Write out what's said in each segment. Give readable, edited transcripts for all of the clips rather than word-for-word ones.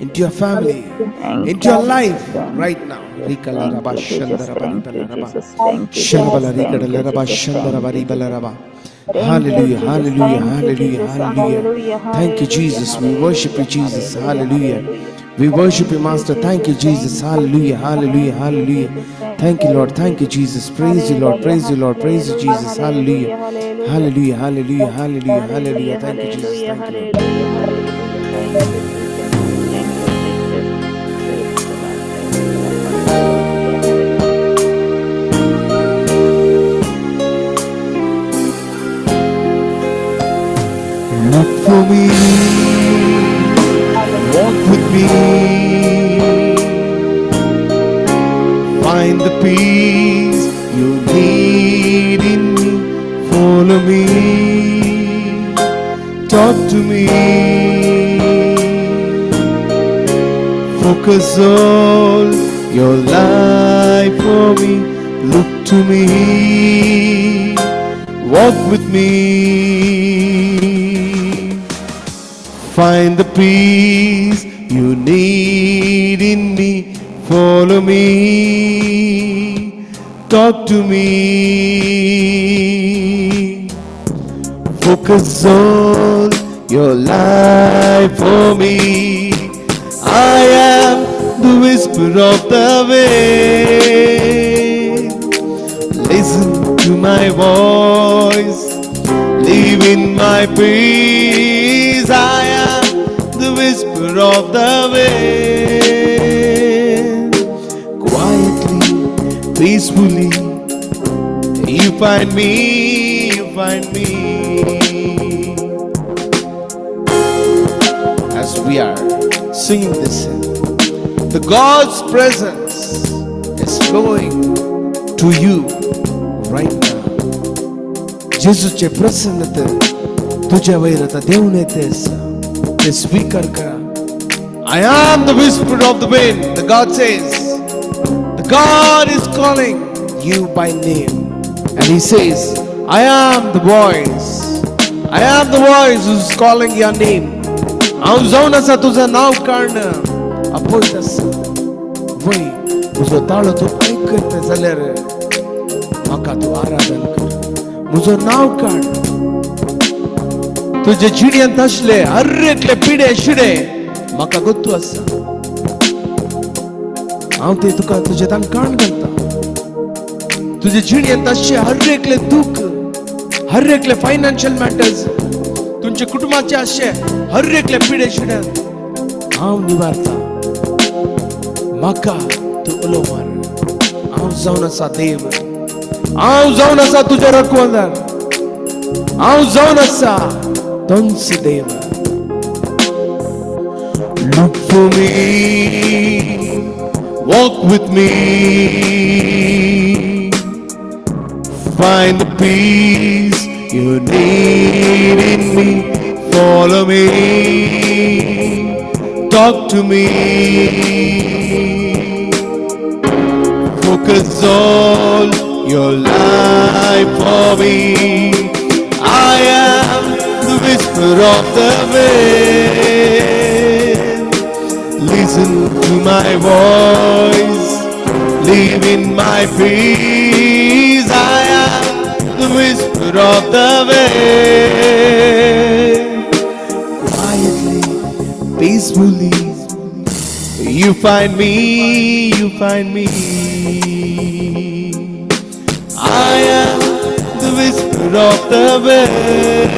into your family, Thank into your you. life Thank right now. Thank you, Jesus. Thank you, Jesus. Thank you, Sharabala Jesus. Thank you, rikadaraba Jesus. shandaraba ribalaraba. Thank you, Hallelujah, Jesus. hallelujah, Thank you, hallelujah, Jesus. hallelujah. Hallelujah. Thank you, Hallelujah. Jesus. We worship you, Hallelujah. Jesus. Hallelujah. Hallelujah. Hallelujah. We worship Thank you, you, Master. Thank you, Jesus. Jesus. Thank you, Hallelujah, Jesus. hallelujah, Thank you, hallelujah. Jesus. Thank you, Thank Lord. you, Thank you, Jesus. Jesus. Praise you, Lord. Hallelujah. Praise you, Lord. Praise you, Hallelujah. Jesus. Hallelujah. Hallelujah. Hallelujah. Hallelujah, hallelujah, hallelujah, hallelujah. Hallelujah. Thank you, Jesus. Hallelujah. Thank you, Lord. Hallelujah. Hallelujah. Thank you, Jesus. Thank you, Jesus. Praise the Lord. Praise the Lord. Hallelujah. Hallelujah. Look for me, walk with me, find the peace you need in me, follow me, talk to me, focus all your life for me, look to me, walk with me. Find the peace you need in me. Follow me. Talk to me. Focus on your life for me. I am the whisper of the wind. Listen to my voice. Live in my peace. I am the whisper of the wind. Quietly, peacefully, you find me, you find me. As we are singing this hymn, the God's presence is flowing to you right now. जेजूचे प्रसन्नते तुझ्या वैरत देऊन येतेस ते स्वीकार करा. I am the whisper of the wind. The God says, the God is calling you by name, and He says, I am the voice. I am the voice who's calling your name. हांव जावन आसा तुझं नाव काढणं अपयत आसा. वय तुजो ताळो तूं ऐकत जाल्यार म्हाका तूं आराधन कर. मुझो नाव काढ. तुझे जिणेंत असले हर एकले पिडे शिडे म्हाका गोतू आसा. हांव ते तुका तुजे तान काण घालता. तुझे जिणेंत असले हर एकले दुख, हर एकले फायनान्शियल मॅटर्स, तुमचे कुटुंबाचे असे हर एकले पिडे शिडे हांव निवारता. म्हाका तू उलो मार. हांव जावन आसा देव. हांव जावन आसा तुझे रखवादार. हांव जावन आसा तोंच देव. Look for me, walk with me, find the peace you need in me, follow me, talk to me, focus all your life for me. I am the whisper of the wind. Listen to my voice, live in my peace. I am the whisper of the wind. Quietly, peacefully, you find me, you find me. I am the whisper of the wind.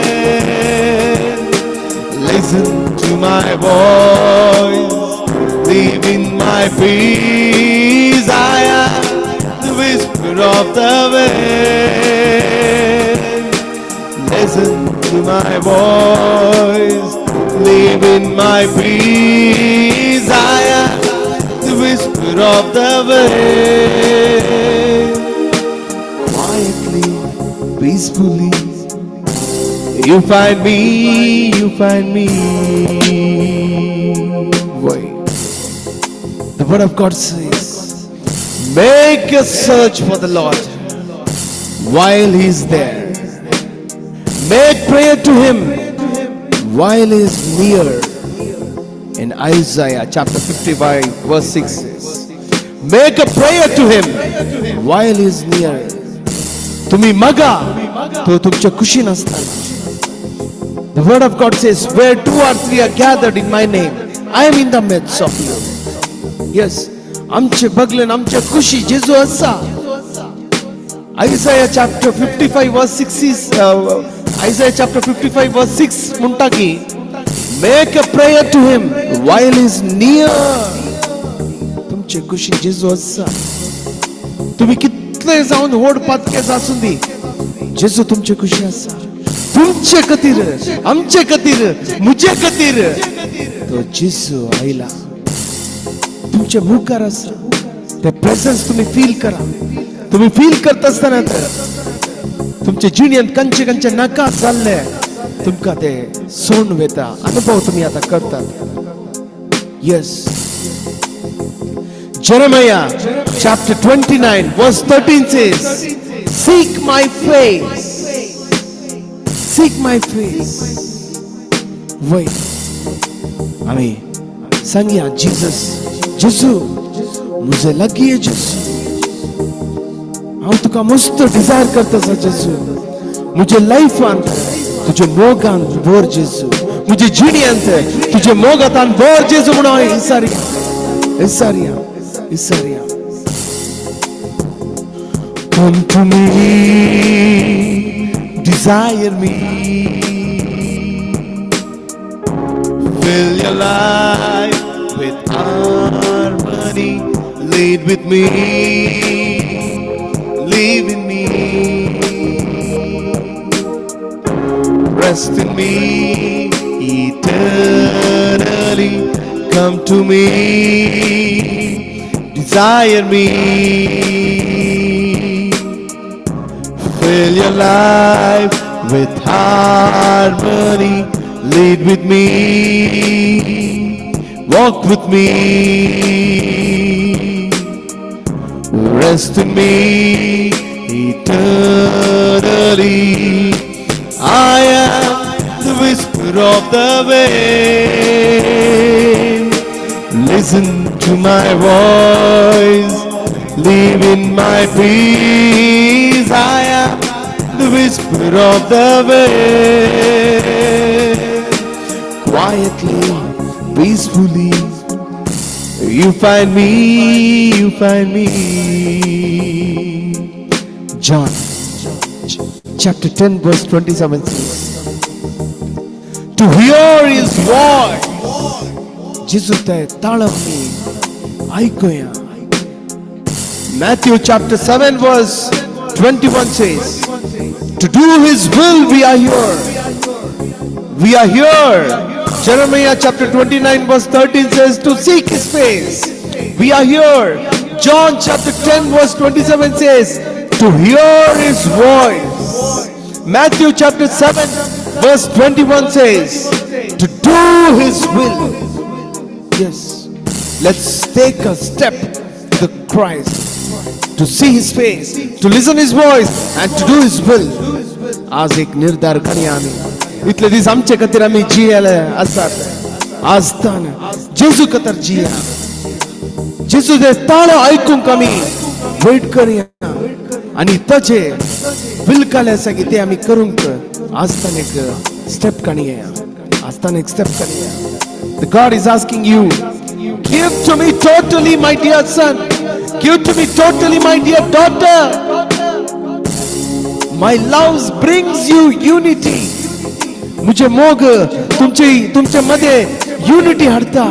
Listen to my voice, live in my peace. I am the whisper of the wind. Listen to my voice, live in my peace. I am the whisper of the wind. Quietly, peacefully, you find me, you find me. Wait. The word of God says, make a search for the Lord while He is there. Make prayer to Him while He is near. In Isaiah chapter 55 verse 6 says, make a prayer to him while he is near. तुम्ही मागा तो तुमच्या खुशी नसताना. The word of God says, where 2 or 3 are gathered in my name, I am in the midst of you. Yes, आमचे बगलन आमच्या खुशी जेजू असा. Isaiah chapter 55 verse 6 is Isaiah chapter 55 verse 6 म्हणता की make a prayer to him while he is near. तुमचे खुशी जेजू असा. तुम्ही कितले जाऊन होड पातकेस आसून दी जेजू तुमचे खुशी असा. तुमचे खातीर आमचे खातीर मुझे खातीर तो जेजू आयला. तुमचे मुखार असा. ते प्रेझन्स तुम्ही फील करा. तुम्ही फील करत असताना तुमचे जिणेंत कंचे कंचे नाका चालले तुमका ते सोन वेता अनुभव तुम्ही आता करतात. Yes. Jeremiah chapter 29 verse 13 says, seek my face. Seek my face. Wait. आम्ही सांगया जीसस जेजू मुझे लगी है जेजू. हांव तुका मस्त डिझायर करता जेजू. मुझे लाईफ आन तुझे मोगान भर जेजू. मुझे जिणेंत तुझे मोगातान भर जेजू म्हणून Isaria Isaria Isaria. Come to me, desire me, fill your life with harmony, lead with me, live in me, rest in me eternally. Come to me, desire me, fill your life with harmony, lead with me, walk with me, rest in me eternally. I am the whisper of the wind. Listen to my voice, live in my peace. I am the whisper of the wind. Quietly, peacefully, you find me, you find me. John chapter 10 verse 27 says, to hear his voice. जेजू ते ताळमनी ऐकूया. Matthew chapter 7 verse 21 says, to do his will we are here. We are here. Jeremiah chapter 29 verse 13 says, to seek his face. We are here. John chapter 10 verse 27 says, to hear his voice. Matthew chapter 7 verse 21 says, to do his will. Yes, let's take a step to the Christ, to see his face, to listen his voice and to do his will. आज एक निर्धार करूया आम्ही. इतले दिस आमचे खातीर आम्ही जियेले आसात. आज तान जेजू खातीर जिया. जेजू दे ताळो ऐकूंक आमी वेट करूया आणि ताचे विल काले आसा की ते आमी करूंक आज तान एक स्टेप काडया. आज तान एक step काडया. The God is asking you, give to me totally, my dear son. Give to me totally, my dear daughter. My love brings you unity. मुझे मोग तुमच्या मध्ये unity हाडता.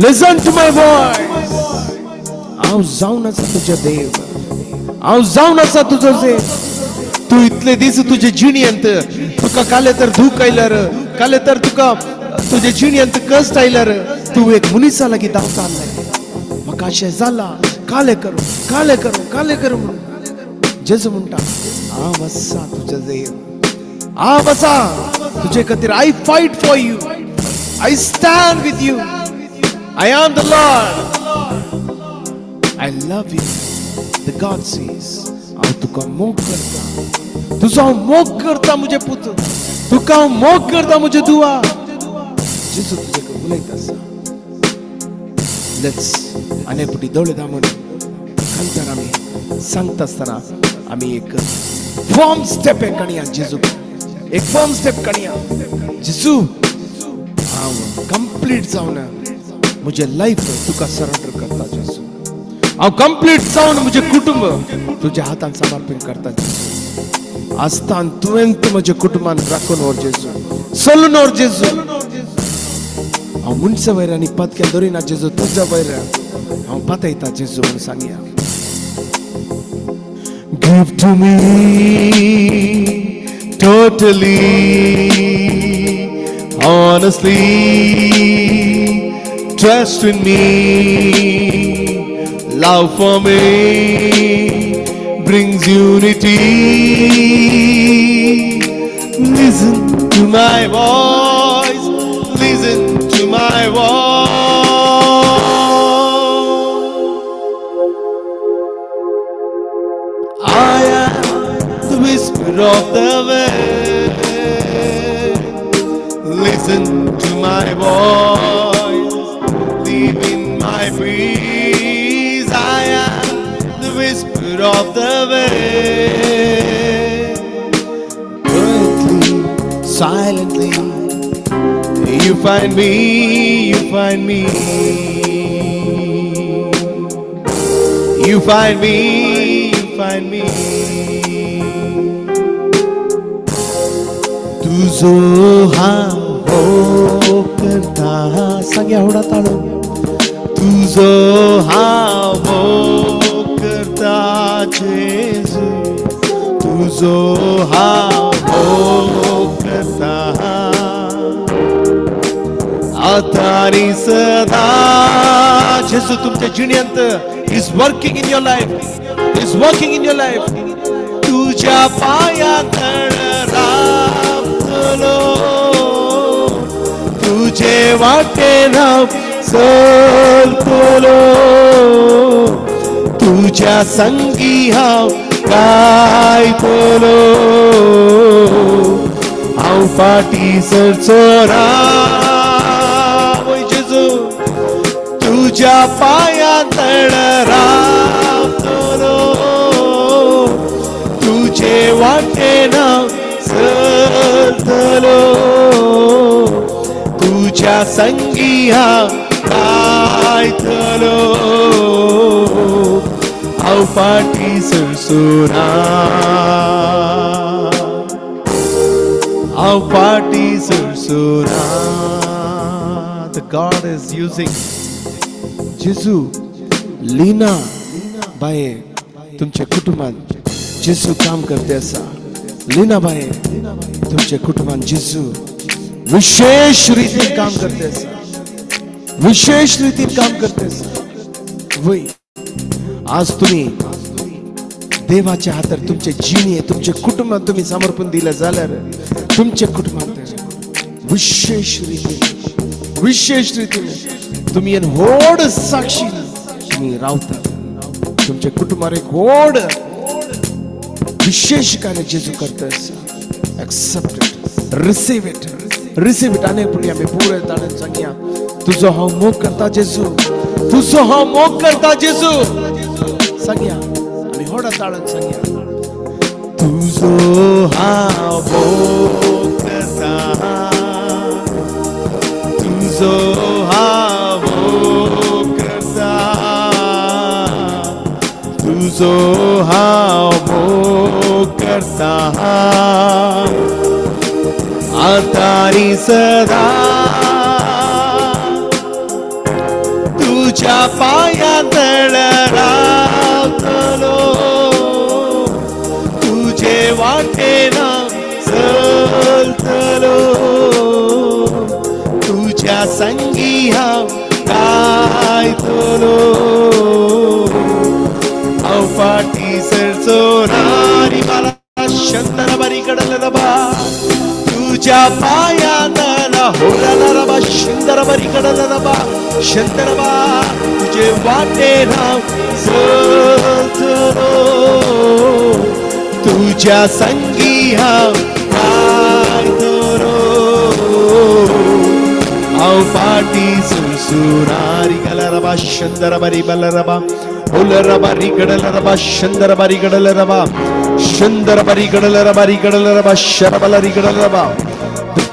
Listen to my voice. हांव जावन आसा तुझे देव. हांव जावन आसा तुजो देव. तू इतले दीस तुझे जिणेंत तुका काले तर दूख आयल्यार, काले तर तुका तुझे जिणेंत कष्ट आयल्यार तू एक मुनिसा लागीं धांवताले. म्हाका अशें जाला, काले करूं काले करूं काले करूं म्हणून जेजू म्हणटा हांव आसा तुजे देव. हांव आसा तुजे खातीर. I fight for you. I stand with you. I am the Lord. I love you. The God says हांव तुका मोग करता. तुजो हांव मोग करता मुजे पुत. तुका हांव मोग करता मुजे दुआ. जेजू तुजे उलयता आसा. लेट्स अनेपुटी दौले दामून सांगताना आम्ही सांगत असताना आम्ही एक फर्म स्टेप आहे कणिया जेजू एक फर्म स्टेप कणिया जेजू हांव कंप्लीट जावन मुझे लाइफ तुका सरेंडर करता जेजू हांव कंप्लीट जावन मुझे कुटुंब तुझ्या हातान समर्पण करता जेजू आस्तान तुवेंत म्हज्या कुटुंबान राखून व्हर जेजू चलून व्हर जेजू हांव मनशा वयर आनी पदक्या दवरिना जेजू तुज्या वयर हांव पातयता जेजू म्हूण सांगया Give to me totally, honestly, trust in me, love for me brings unity. Listen to my voice, listen to my voice. I am the whisper of the wind. Listen to my voice, live in my breeze. I am the whisper of the wind. Quietly, silently, you find me, you find me. You find me, you find me. तू जो हो करता सांग्या होडा ताळो तू जो हो करता जेजू तू जो हो करता आता आणि सदा जेजू तुमच्या जिणेंत is working in your life, is working in your life. तुझ्या पायात राबलो तुझे वाटे राव चलतलो तुझ्या संगी हांव गायतलो हांव फाटी सरचोरा जेजू तुझ्या पायात राबतलो तुझे वाटेना चलतलो तुझ्या संगी हांव गायतलो हांव फाटी सरसोना हांव फाटी सरसोना. The God is using जेजू लीना बाये तुमच्या कुटुंबात जेजू काम करते असा लीना बाये तुमच्या कुटुंबात जेजू विशेष रीतीन काम करते असा विशेष रीतीन काम करते असा वय आज तुम्ही देवाच्या हातात तुमचे जिणे तुमच्या कुटुंबात तुम्ही समर्पण दिलं जाल्यार तुमच्या कुटुंबात विशेष रीतीने तुम्ही एक व्हड साक्षी तुम्ही रावता तुमच्या कुटुंबार एक व्हड विशेष कार्य जेजू करता एक्सेप्ट इट रिसीव इट आने पुढे आम्ही पुरे ताणें सांगया तुझो हांव मोग करता जेजू तुझो हांव मोग करता जेजू सांगया आम्ही व्हडा ताळेन सांगया तुझो हांव मोग करता तुझो हांव तुझो हांव मोग करता आता आणि सदा तुझ्या पायात रावतलो तुझे वाटेना चलतलो तुझ्या संगी हांव गायतलो हांव फाटी सरचोनारी मला शंतर बरी कडल रबा तुझ्या पायात होला रबा शंतर बरी कडल रबा शंतर बा तुझे वाटेना चलतलो तुझ्या संगी हांव गायतलो Au party surari galaraba shandarabari balaraba ularabari gadalaraba shandarabari gadalaraba shandarabari gadalarabari gadalaraba sharabalari gadalaraba. The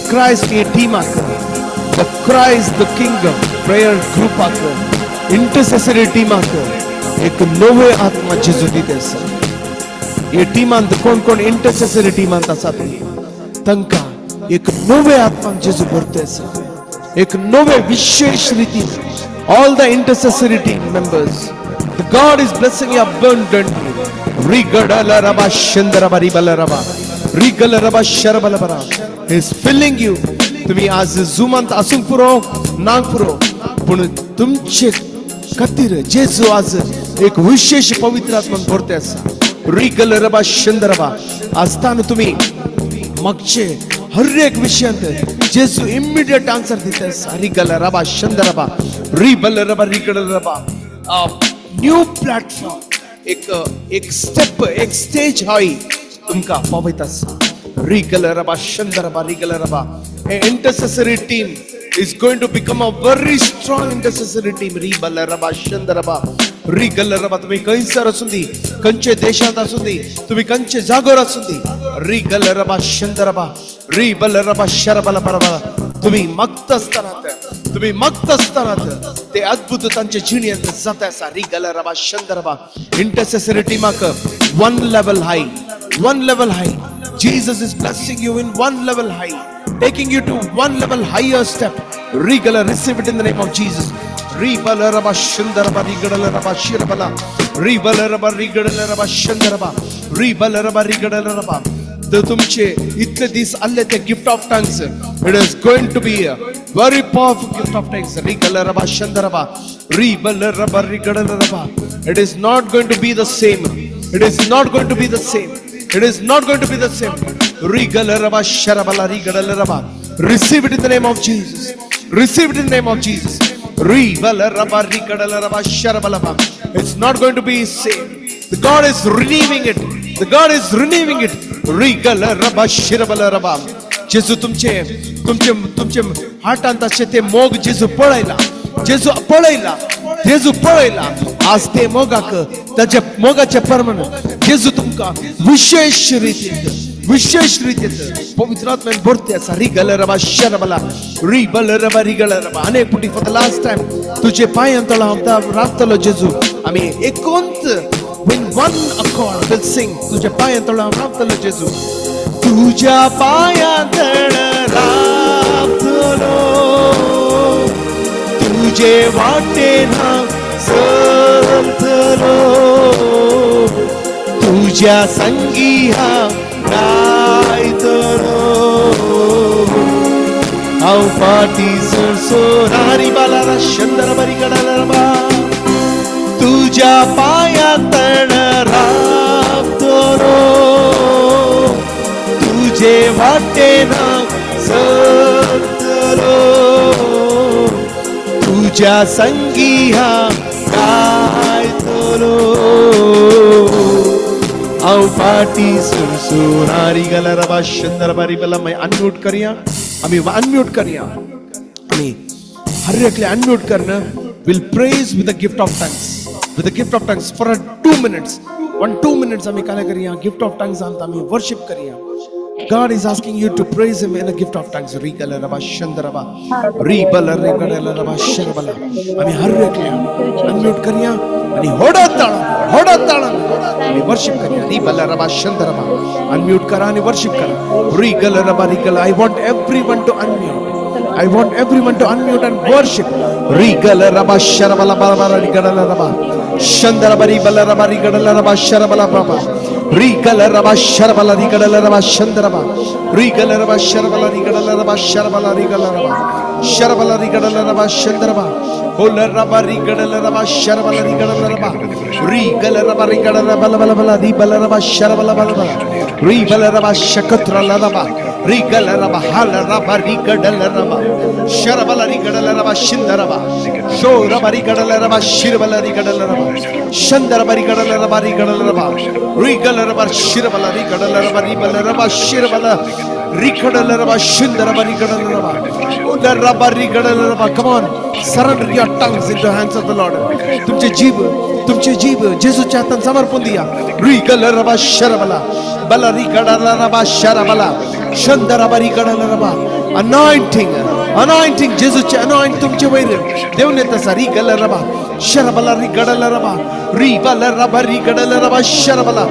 Christ K team आकर, the Christ the kingdom prayer group आकर, intercessory team आकर, एक नवे आत्मा जेजू देते सा. ये टीम अंत कोण intercessory team अंता साथी तंका एक नवे आत्मा जेजू भरते सा. एक नवे विशेष रीति all the intercessory team members, the God is blessing you abundantly. Rigadala raba shandara bari balaraba rigala raba sharabala bara is filling you. तुम्ही आज जुमंत असून पुरो नाग पुरो पण तुमचे खातीर जेजू आज एक विशेष पवित्र आत्मा भरते आसा. रिगल रबा शंदरबा आस्तान तुम्ही मागचे हर एक विषयांत जेजू इमिडिएट आन्सर दिते आसा. रिगल रबा शंदरबा रिबल रबा रिगल रबा न्यू प्लॅटफॉर्म एक स्टेप एक स्टेज हाई तुमका पावयत आसा. Regal rava शंदरबा Regal rava. An intercessory team is going to become a very strong intercessory team. Ribal raba shandaraba rigal raba. तुम्ही कैसर असुंदी कंचे देशात असुंदी तुम्ही कंचे जागोर असुंदी रिगल रबा शंदरबा रिबल रबा शरबला परबा. तुम्ही मक्त असताना ते अद्भुत त्यांचे जिणीयंत जाता असा. रिगल रबा शंदरबा intercessory team आक one level high. Jesus is blessing you in one level high, taking you to one level higher step. Regala, receive it in the name of Jesus. Rebala raba shandaraba rigala raba shirabala rebala raba rigala raba shandaraba rebala raba rigala raba. The तुमचे इतने दिस अल्ले ते gift of tongues, it is going to be a very powerful gift of tongues. Regala raba shandaraba rebala raba rigala raba. It is not going to be the same. It is not going to be the same. It is not going to be the same. Rigala raba sharabala rigala raba. Receive it in the name of Jesus. Receive it in the name of Jesus. Ribala raba rigala raba sharabala. It's not going to be same. The God is renewing it. The God is renewing it. Rigala raba shirabala raba. जेजू तुमचे हार्टांत आशे ते मोग जेजू पळयला. जेजू पळयला आज ते मोगाक त्याच्या मोगाचे प्रमाण जेजू तुमका विशेष रीतीत पवित्र आत्म्यान भरते आसा. रिगल रबा शरबला रिबल रबा रिगल रबा. अनेक पुटी फॉर द लास्ट टाइम तुझे पायांतळा आमता रावतलो जेजू आमी एकोंत when one accord will sing. तुझे पायांतळा रावतलो जेजू तुझ्या पायांतळ रावतलो तुझे वाटेना चलतलो तुझ्या संगी हा गायतलो. हांव फाटी सरसोरारी बालारा शंदरबरी गडालरबा तुझ्या पायांतळ रावतलो तुझे वाटेना चलतलो तुझ्या संगी हा गायतलो. हांव फाटी सुरसुरारी गलरबा शंदरबरी बला. मैं अनम्यूट करिया आम्ही हर एकले अनम्यूट करना. विल प्रेज विद the gift of tongues for 2 minutes. 2 minutes आम्ही काय करिया गिफ्ट ऑफ टंग्स आमता आम्ही वर्शिप करिया. God is asking you to praise Him in a gift of tongues. Rigala raba shandaraba, ribala regala raba sharabala. आम्ही हर एकले unmute करिया आणि होडा ताळा आणि वर्शिप करिया. रिबला रबा शंदरबा अनम्यूट करा आणि वर्शिप करा. रिगला रबा रिगला. I want everyone to unmute and worship. Rigala raba sharabala barabara rigala raba shandaraba ribala raba rigala raba sharabala raba. Rigala raba sharabala rigala raba shandaraba rigala raba sharabala rigala raba sharabala rigala raba sharabala rigala raba shandaraba hola raba rigala raba sharabala rigala raba rigala raba rigala raba bala bala ribala raba sharabala bala bala ribala raba shakatra raba rigala raba hala raba rigala raba sharabala rigala raba shindaraba sho raba rigala raba shirabala rigala raba shandaraba rigala raba rigala raba rigala raba shirabala rigala raba ribala raba shirabala Rikadalaraba, Shindaraba, Rikadalaraba. Ola Rabba, Rikadalaraba. Come on, surrender your tongues into the hands of the Lord. तुमचे जीव जेसूच्या हातात समर्पण द्या. Rikadalaraba, Sharabala. Bala Rikadalaraba, Sharabala. Shandaraba, Rikadalaraba. Anointing जेसूचे anoint तुमचे वैर देऊन येत असा. Rikadalaraba, Sharabala, Rikadalaraba. Ribalaraba, Rikadalaraba, Sharabala.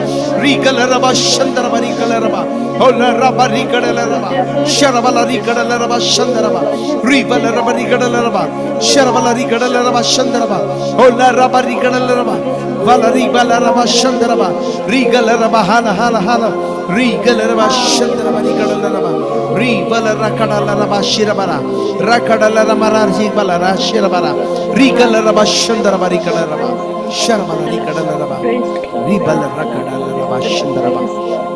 Rikalaraba, Shandaraba, Rikalaraba. Ola Rabba, Rikadalaraba. Sharabala, Rikadalaraba, Shandaraba. Ribalaraba, Rikadalaraba. Sharabala, Rikadalaraba, Shandaraba. Ola Rabba, Rikadalaraba. Valari, Balaraba, Shandaraba. Rigalaraba, Hala. Rigalaraba, Shandaraba, Rikadalaraba. Ribalaraba, Shirabara. Rakadalaraba, Ribalara, Shirabara. Rigalaraba, Shandaraba, Rikadalaraba. Sharabala, Rikadalaraba. Ribala, Rakadalaraba, Shandaraba.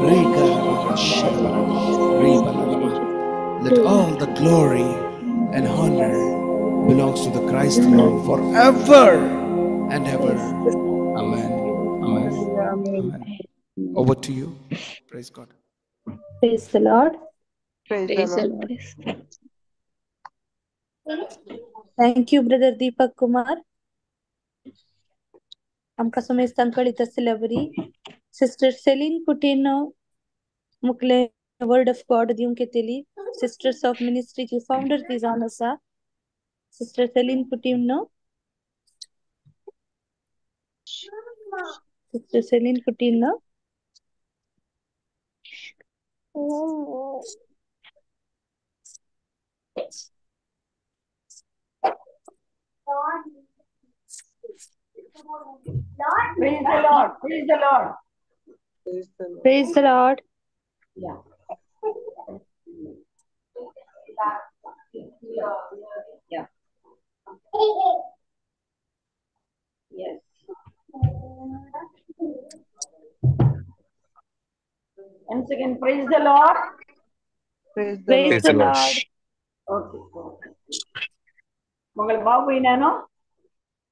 Rigalaraba, Sharabara. Ribalaraba. Let all the glory and honor belongs to the Christ alone forever and ever. Amen. Amen. Over to you. Praise God. Praise the Lord. Praise the Lord. Thank you, Brother Deepak Kumar. आमका समेस्तान कळीत असलेल्या बरी sister Celine कुटीन मुकले word of God दिवंक केतेली sisters of मिनिस्ट्रीची founder ती जावन आसा सिस्टर सेलिन कुटीन सिस्टर सेलिन कुटीन Praise the Lord. Praise the Lord. Praise the Lord. Yeah. Yeah. Yes. Once again, praise the Lord. Praise the Lord. Okay. मंगल भाव बहिणानो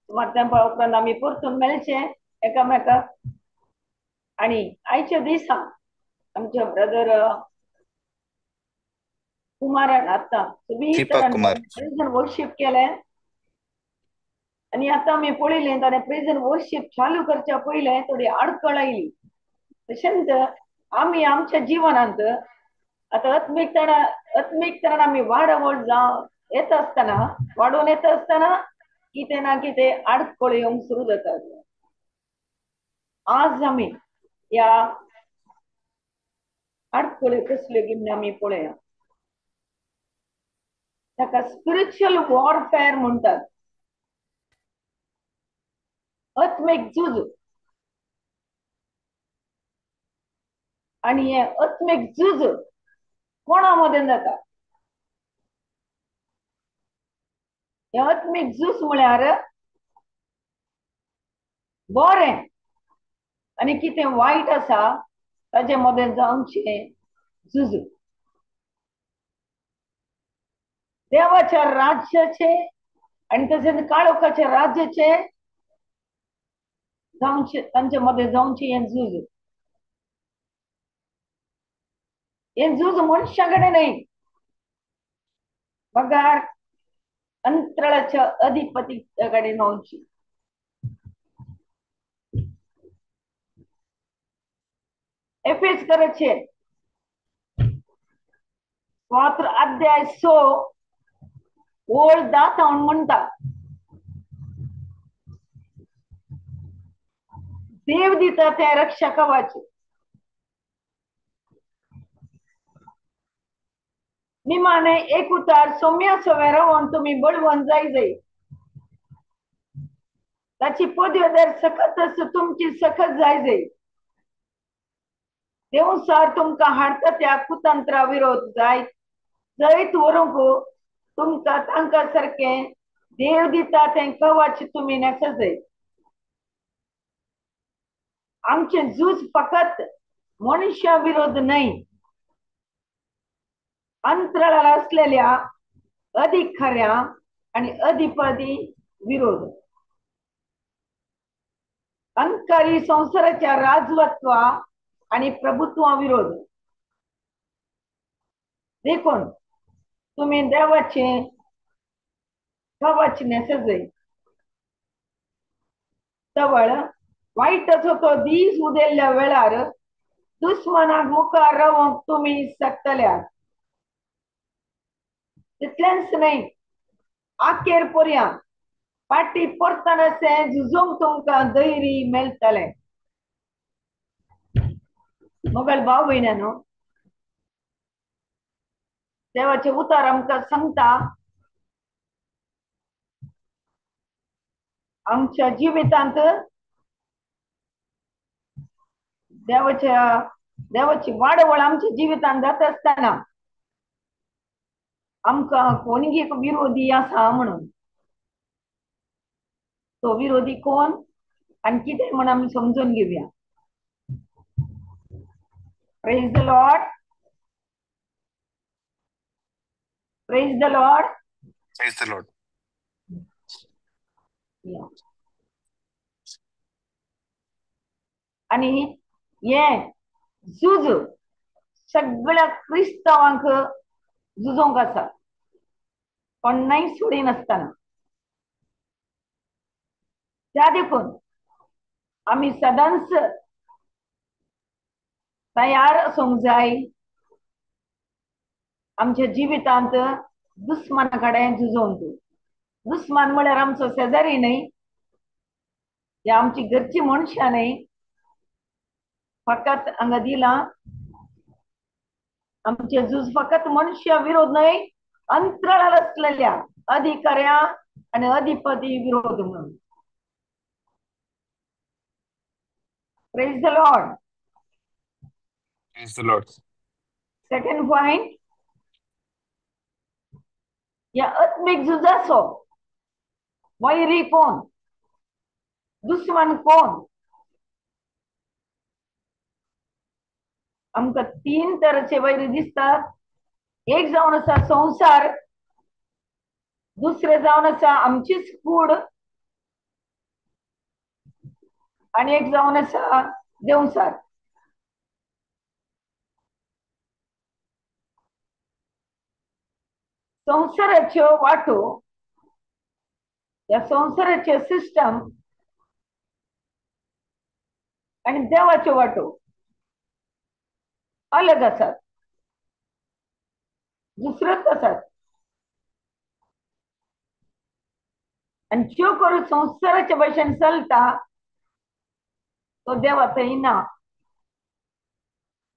मागच्या उपरांत आम्ही परतून मेळचे एकामेकाक आणि आयच्या दिसा आमच्या ब्रदर कुमारान आता दीपक कुमार प्रेझन वर्शिप केले आणि आता आम्ही पळयलें ताणें प्रेझन वर्शिप चालू करच्या पयलें थोडी आडखळ आयली तशेंच आमी आमच्या जिवनांत आता आत्मीकतनान आमी येत असताना कितें ना कितें आडखळ येवंक सुरू जातात. आज आमी या आडखळी कसल्यो गिन्नी आमी पळया ताका स्पिरिच्युअल वॉरफेअर म्हणटात. आत्मीक झूज आणि हे आत्मीक झूज कोणा मदें जाता हे आत्मीक झूज म्हळ्यार बरें आणि कितें वायट आसा ताजे मदें जावचें झूज देवाच्या राज्याचे आणि तसेच काळोखाच्या राज्याचे तांचे मध्ये जावचें हें झूज मनुष्याकडे नाही पगार अंतराळाच्या अधिपतीकडे जावची. एफेस कराचे 4 ओळ दाता म्हणटा देव दिता ते रक्षा कवच निमाने एक उतार सौम्य सवय रावून तुम्ही बळवून जाय ताची पदव्यादार सखत तुमची सखत जाय देवसार तुमका हाडता त्या कुतंत्रा विरोध जाय जैत वरूंक तुमका तांका सारखे देव दिता ते कवच तुम्ही नेसजय. आमचे झूज फकत मनुष्या विरोध नाही अंतराळाला असलेल्या अधिकाऱ्या आणि अधिपती विरोध अंधकारी संसाराच्या राजवत्वा आणि प्रभुत्वा विरोध देखून तुम्ही देवाचे वचने सजय तवळ वाईटच होतो दीस उदेल्ल्या वेळार दुश्मनाक मुखार रावंक तुम्ही सकतल्यात तितलेंच न्हय आखेर पर्यंत फाटी परतनसे झुजोंक तुमकां धैर्य मेळटलें मोगल भाव भयणानो देवाचे उतार आमकां सांगता आमच्या जिवितांत देवाची वाडवळ आमच्या जिवितांत जात आसतना आमकां कोणी एक विरोधी आसा म्हणून तो विरोधी कोण आणि कितें म्हणून आमी समजून घेवया praise the Lord praise the Lord Praise the Lord. आणि हे झूज सगळ्या क्रिस्तावांक झुजोंक आसा पण नाही सोडी नसताना त्या देखून आम्ही सदांच तयार असूंक जाय आमच्या जिवितांत दुस्माना कडेन झुजोंक दुस्मान म्हळ्यार आमचो शेजारी न्हय हे आमची घरची मनशां न्हय फकत हांगा दिलां आमचे झूज फकत मनुष्य विरोध न्हय अंतराळार असलेल्या अधिकाऱ्या आणि अधिपती विरोध म्हणून praise the Lord Praise the Lord. Second point या आत्मिक झुजाचो वैरी कोण दुश्मन कोण आमकां तीन तरेचे वैरी दिसतात एक जावन आसा संसार दुसरे जावन आसा आमचीच कूड आणि एक जावन आसा देवसार संसाराच्यो वाटो या संसाराचे सिस्टम आणि देवाच्यो वाटो अलग आसात दुसऱ्योच आसात आणि ज्यो करून संसाराच्या भाशेन चलता तो देवा थंय ना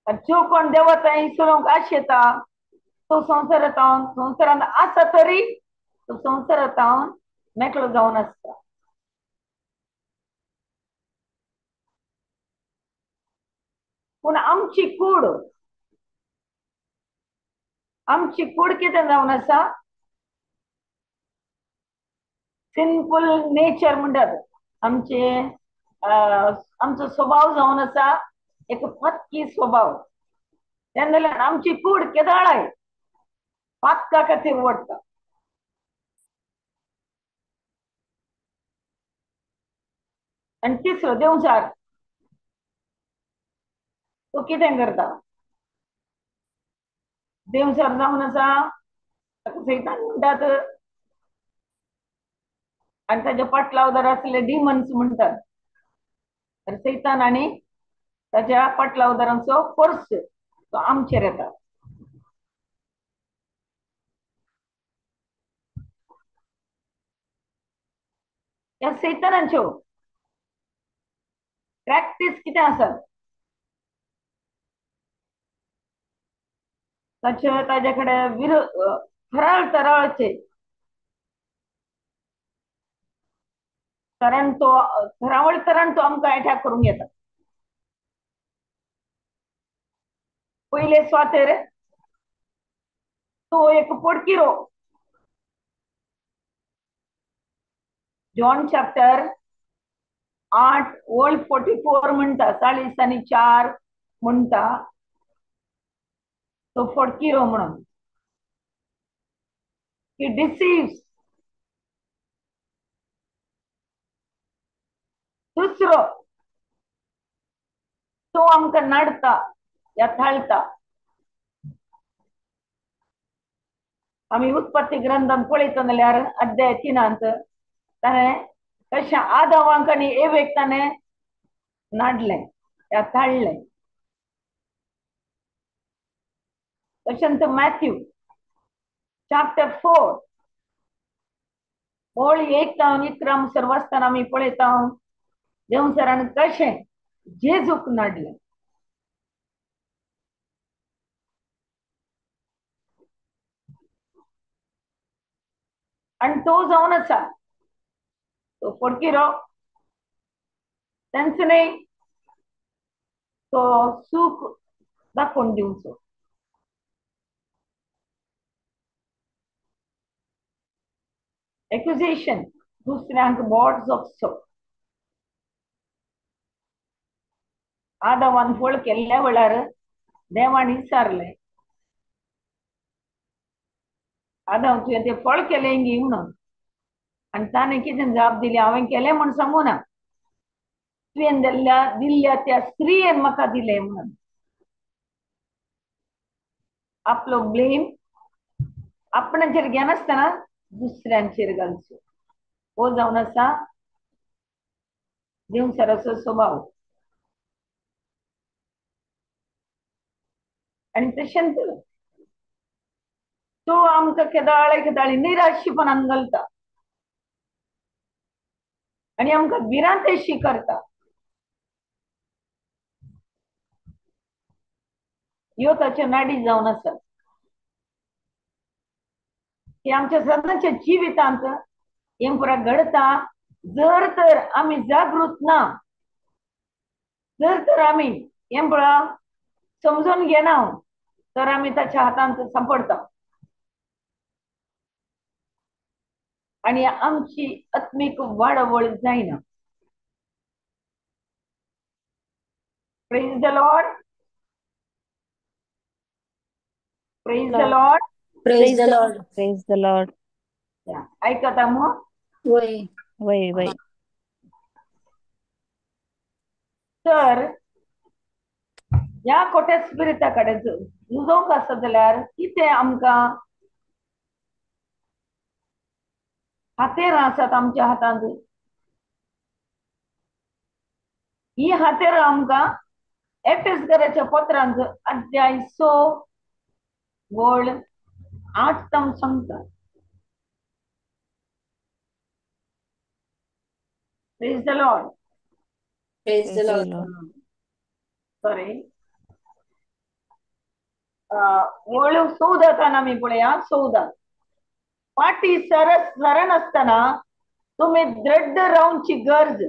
ज्यो कोण देवा थंय चलोवंक आशेता तो संसारांत आसा तरी तो संसारांत मेकळो जावन आसता पूण आमची कूड कितें जावन आसा सिंपल नेचर म्हणटात आमचो स्वभाव जावन आसा एक पत्की स्वभाव तेन्ना आमची कूड केदाळाय पातका खातीर ओडटा आणि तिसरो देवचार तो कितें करता देवचार जावन आसा सैतान म्हणटात आणि ताच्या पाटलावदार असलेले डिमन्स म्हणतात तर सैतान आणि ताच्या पाटलावदारांचो फोर्स तो आमचेर येता या सैतानाच्यो प्रॅक्टीस कितें आसत ताचे कडेन थराळ तराळचे कारण तो थरावळ तरान तो आमकां अटॅक करूंक येता पयले स्वातेर तो एक पडकिरो जॉन चॅप्टर 8 वर्ल्ड 44 म्हणटा 40 म्हणटा तो पडकिरो म्हणून ही डिसीव्स दुसरो तो आमकां नाडता या थाळता आम्ही उत्पत्ती ग्रंथान पळयता जाल्यार अध्याय 3 ताणें कशें आदामांक आनी एवेक ताणें नाडलें या थाळ्ळें. तशेंच मॅथ्यू चॅप्टर 4 ओळ 1 जावन 11 म्हणसर वाचताना आमी पळयता देव सरान कशें जेजूक नाडलें. आनी तो जावन आसा तो फडकिरो तांचें तो सूख दाखोवन दिवचो. एक्युजेशन दुसऱ्यांक बोट जोगचो. आदामान फळ केल्ल्या वेळार देवान विचारलें आदाम तुवें तें फळ केलें गी म्हणून आनी ताणें कितें जाप दिली हांवें केलें म्हूण सांगू ना तुवें दिल्ल्या त्या स्त्रियेन म्हाका दिलें म्हणून. आपलो ब्लेम आपणाचेर घेनासतना दुसऱ्यांचेर घालचो हो जावन आसा देवसराचो स्वभाव. आनी तशेंच तो आमकां केदाळी निराशीपणान घालता आनी आमकां भिरांतेशी करता. ह्यो ताच्यो नाडी जावन आसा की आमच्या सदांच्या जिवितांत हें पुरा घडता जर तर आमी जागृत ना, जर तर आमी हें पळय समजून घेना तर आमी ताच्या हातांत सांपडटा आनी आमची आत्मीक वाडवळ जायना. Praise the Lord. Praise the Lord. Praise the Lord. Praise the Lord. ऐकता मग वय वय तर ह्या खोट्या स्पिरिटा कडेन झुजोवंक आसा जाल्यार कितें आमकां हातेरां आसात आमच्या हातांत. ही हातेरां आमकां एफेसकाराच्या पत्रांत अध्याय 6 वळ 8 तावन सांगता. Praise the Lord. Praise the Praise the Lord. Lord. Sorry वळ 14 आमी पळया. 14 पाटी सरण असताना तुम्ही दृढ रावची गरज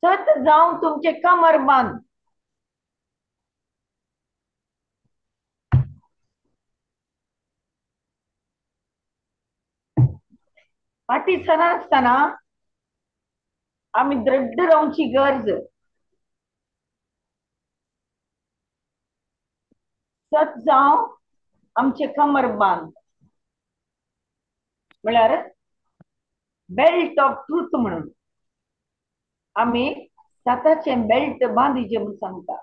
सत जाऊन तुमचे कमर बांध. पाटी सरण असताना आम्ही दृढ रावची गरज सत जाऊन आमचे कमर बांध म्हळ्यार बेल्ट ऑफ ट्रूथ म्हणून आम्ही स्वताचे बेल्ट बांदीचे म्हणून सांगता.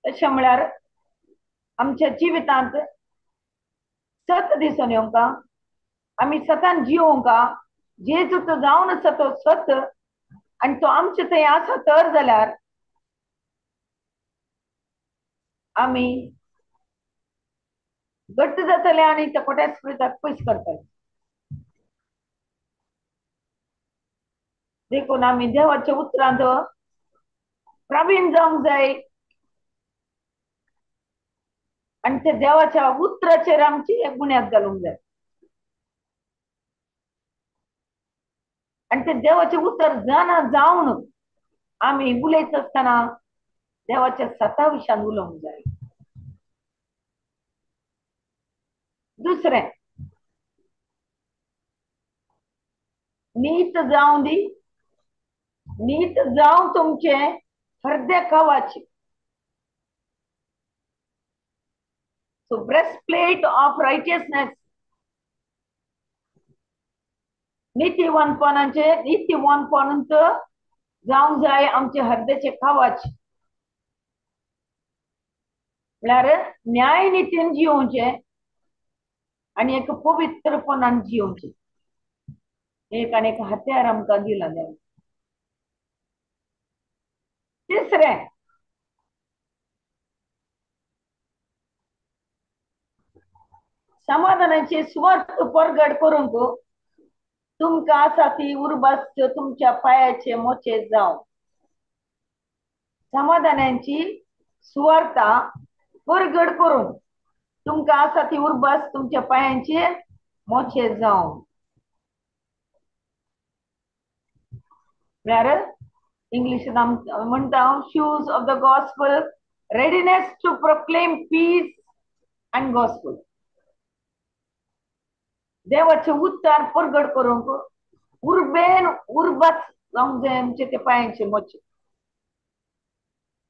तशें म्हळ्यार आमच्या जिवितांत सत दिसून येवंका आमी सतान जिवोवंका जेजूच जावन आसा तो सत आनी तो आमचे थंय आसा तर जाल्यार आमी घट्ट जातले आनी त्या खोट्या स्पिरिटाक पयस करतले. देखून आमी देवाच्या उतरांत प्रवीण जावंक जाय आनी त्या देवाच्या उतराचेर आमची बुन्याद घालूंक जाय आनी ते देवाचे उतर जाणा जावन आमी उलयत आसतना देवाच्या सता विशयान उलोवंक जाय. दुसरें नीट जावं दी नीट जावं तुमचे हृदय कवच. सो ब्रेस्टप्लेट ऑफ रायटियसनेस नीतिवानपणांत जावंक जाय आमचे हृदयाचे कवच. म्हळ्यार न्याय नितीन जिवोवचे आणि एक पवित्रपणान जिवोवचे एक आनी एक हत्यार आमकां दिला देवान. तिसरें समाधानाची सुवात परगट करूंक तुमकां आसा ती उर्बास तुमच्या पायाचे मोचे जावं. समाधानाची सुवार्ता परगट करून तुमकां आसा ती उर्बास तुमच्या पायांचे मोचे जावं. म्हळ्यार इंग्लिशीन म्हणटा shoes of the gospel readiness to proclaim peace and gospel. देवाचे उद्धार परगट करूंक उर्बेन उर्बात जावंक जाय आमचे ते पायांचे मोचे.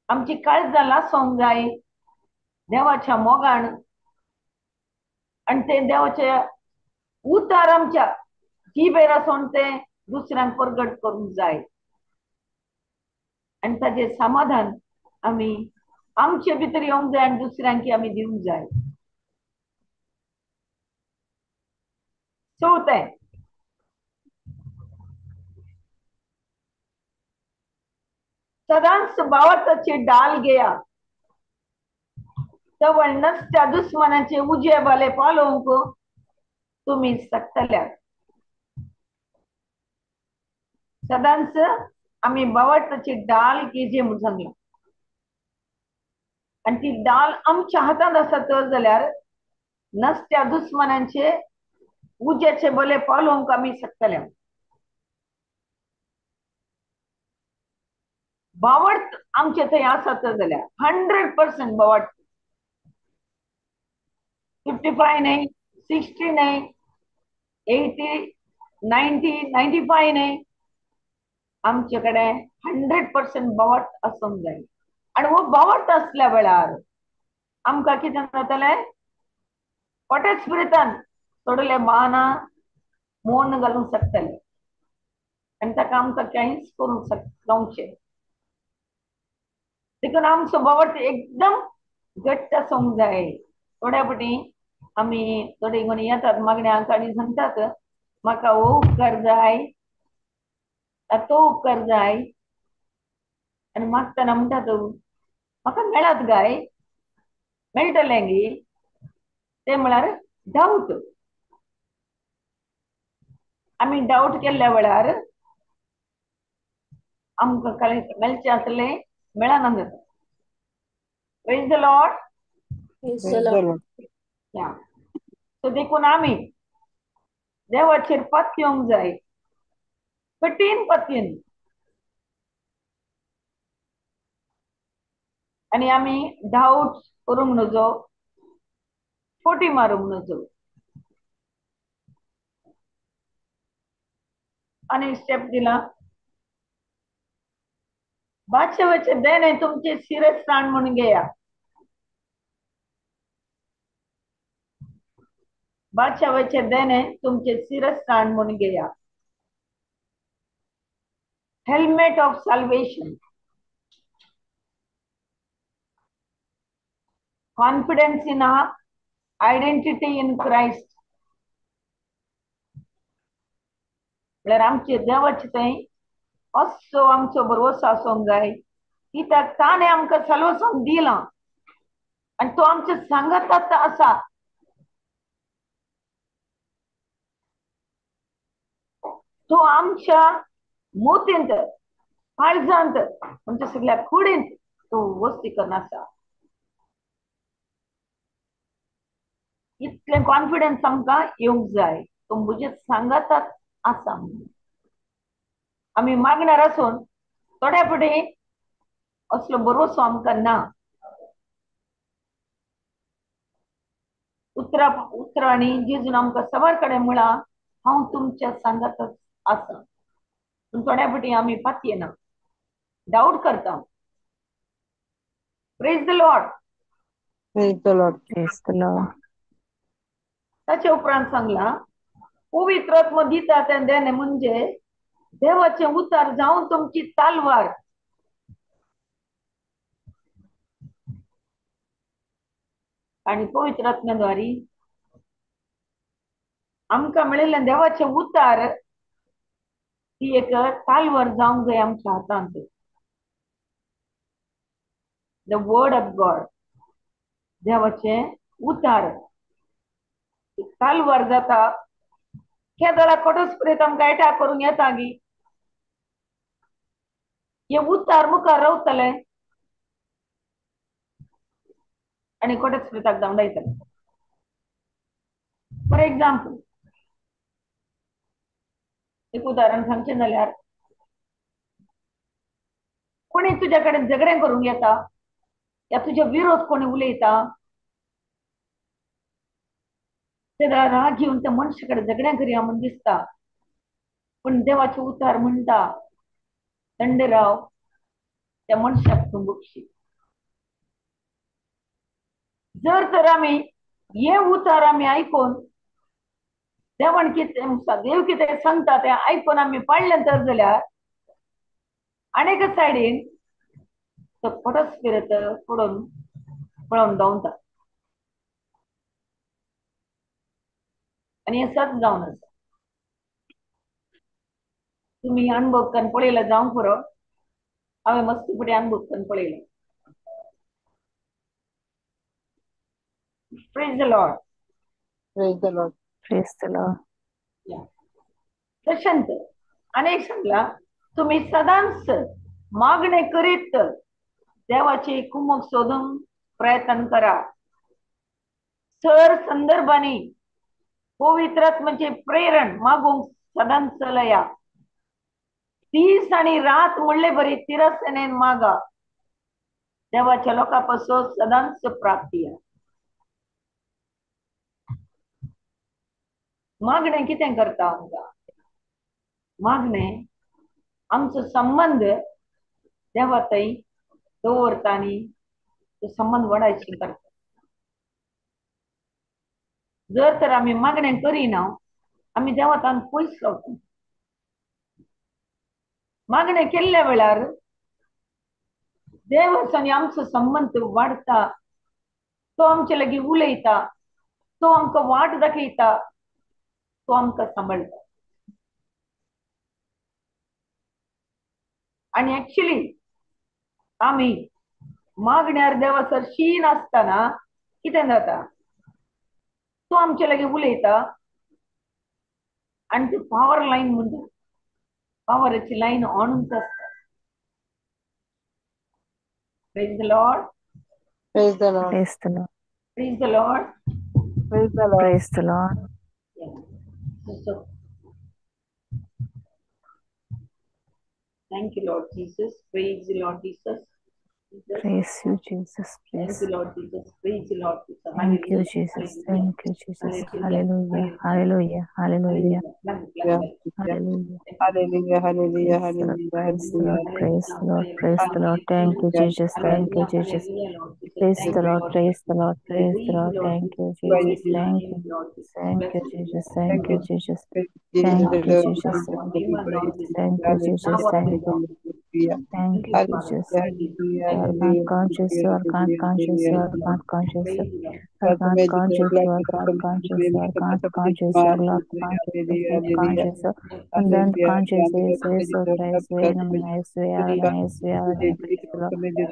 आमची काळजां लासोंक जाय देवाच्या मोगान आणि ते देवाचे उद्धार आमच्या जिबेर आसून ते दुसऱ्यांक परगट करूंक जाय आणि ताचे समाधान आमी आमचे भितर येवंक जाय आणि दुसऱ्यांक आमी दिवंक जाय. चवथें सदांच भावार्थाची डाल घेया जवळ नसत्या दुश्मनाचे उजे बाले पालोवंक तुम्ही सकतल्यात. सदांच आमी भावार्थाची डाल घेजे म्हणून सांगला आणि ती डाल आमच्या हातांत आसा तर जाल्यार नसत्या दुश्मनांचे उज्याचे बले पालोवंक आमी सकतले. भावार्थ आमचे थंय आसा तर जाल्यार 100% भावार्थ. 55 नाही, 60 नाही, 80, 90, 95 नाही, आमचे कडेन 100% भावार्थ आसूंक जाय. आणि हो भावार्थ असल्या वेळार आमकां कितें जातलें पोटे स्पिरितान थोडले माना मोन घालूंक शकतले आनी ताका आमकां कांयच करूंक जावचें. देखून आमचो भावार्थ एकदम घट्ट आसूंक जाय. थोड्या फावटी आमी थोडे कोणी येतात मागण्यांक आनी सांगतात म्हाका हो उपकार जाय तो उपकार जाय आनी मागतना म्हणटात म्हाका मेळत गाय मेळटलें गी. ते म्हळ्यार डावट. आमी डावट केल्ल्या वेळार आमकां मेळचें आसलें मेळना जाता. Praise the Lord. सो देखून आमी देवाचेर पत येवंक जाय कठीण पतीन आनी आमी डावट करूंक नजो फोटी मारूंक नजो. आनी स्टेप दिला बादशाहाचे देणे तुमचे शिरस्थान म्हणून घेया. बादशाहाचे देणे तुमचे शिरस्थान म्हणून घेया. Helmet of salvation. Confidence in our identity in Christ. म्हळ्यार आमचे देवाचे थंय असो आमचो भरवसो आसूंक जाय कित्याक ताणें आमकां सल्वसन दिलां आनी तो आमच्या सांगाताच आसा. तो आमच्या मोतींत काळजांत म्हणजे सगळ्या कुडींत तो वस्तीकन आसा. इतलें कॉन्फिडन्स आमकां येवंक जाय तो म्हजे सांगाताच आसा म्हणून. आमी मागण्यार आसून थोड्या फावटी असलो भरवसो आमकां ना. उतरांनी जेजून आमकां सवार कडेन म्हळा हांव तुमच्या सांगातच आसा. पूण थोड्या फावटी आमी पातयेना डावट करता. Praise the Lord. Praise the Lord. Praise the Lord. ताचे उपरांत सांगला पवित्र आत्मा दिता तें देणे म्हणजे देवाचे उतार जावन तुमची तालवार. आणि पवित्र आत्म्याद्वारे आमकां मेळिल्ले देवाचे उतार ती एक तालवार जावंक जाय आमच्या हातांत. द वर्ड ऑफ गॉड, देवाचे उतार तालवार जाता. केदळा कोटोस्पिरीत आमकां अटॅक करूंक येता गी, हे उतार मुखार रावतले आनी कोटोस्पिरीताक धांवडायतले. फॉर एग्जाम्पल एक उदाहरण सांगचें जाल्यार कोणी तुज्या कडेन झगडें करूंक येता या तुजे विरोध कोणी उलयता, तेन्ना राग घेवन त्या मनशा कडेन झगडें करया म्हूण दिसता, पूण देवाचे उतार म्हणटा थंड राव, त्या मनशाक तूं बक्षी. जर तर आमी हे उतार आमी आयकून देवान कितें देव कितें सांगता तें आयकून आमी पाळलें तर जाल्यार आनीक सायडीन तो कोटोस्पिरीत पडून पळोवन धांवता. आनी हें सत जावन आसा. तुमी अनुभव करून पळयला जावं पुरो, हांवें मस्तपणी अनुभव करून पळयला. Praise the Lord. Praise the Lord. Praise the Lord. तशेंच अनेक सांगला तुम्ही सदांच मागणे करीत देवाची कुमक सोदून प्रयत्न करा. सर संदर्भांनी पवित्र आत्म्याचे प्रेरण मागूंक सदांच लया. दीस आणि रात म्हणले बरी तिरस्तेनेन मागा, देवाच्या लोकांपासून सदांच प्राप्ती आहे. मागणे कितें करता आमकां? मागणे आमचो संबंध देवा थंय दवरता आनी तो संबंध वाडयची करता. जर तर आमी मागणें करिना आमी देवातान पयस रावता. मागणें केल्ल्या वेळार देवाच्यानी आमचो संबंध वाडता. तो आमचे लागीं उलयता, तो आमकां वाट दाखयता, तो आमकां सांबाळटा. आणि ऍक्च्युली आमी मागण्यार देवासर शीन आसतना कितें जाता, तो आमचे लागीं उलयता आनी ती पावर लायन म्हणटा, पावराची लायन ऑनूच आसता. Praise the Lord. Praise the Lord. Praise the Lord. Praise the Lord. Praise the Lord. Praise the Lord. Thank you, Lord Jesus. Praise the Lord Jesus. Praise you, Jesus. Thank Praise. you, Lord Jesus. Praise the Lord Jesus. Thank you, Jesus. Thank you, Jesus. Hallelujah. Hallelujah. Hallelujah. Hallelujah. Hallelujah, hallelujah, Praise the hallelujah, Lord. Praise the Lord. Praise the Lord. Thank you, Jesus. Thank you, Jesus. Praise the Lord. Praise the Lord. Praise the Lord. Thank you, Jesus. Thank you. Thank you, Jesus. Thank you, Jesus. Thank you, Jesus. Thank you, Jesus. Thank you, Jesus. Thank you. Thank you, Jesus. You are God conscious. You are God conscious. You are God conscious. You are God conscious. You are God conscious. You are God conscious. You are Lord conscious. You are conscious. And then conscious is so praise we are nice. We are nice. We are nice.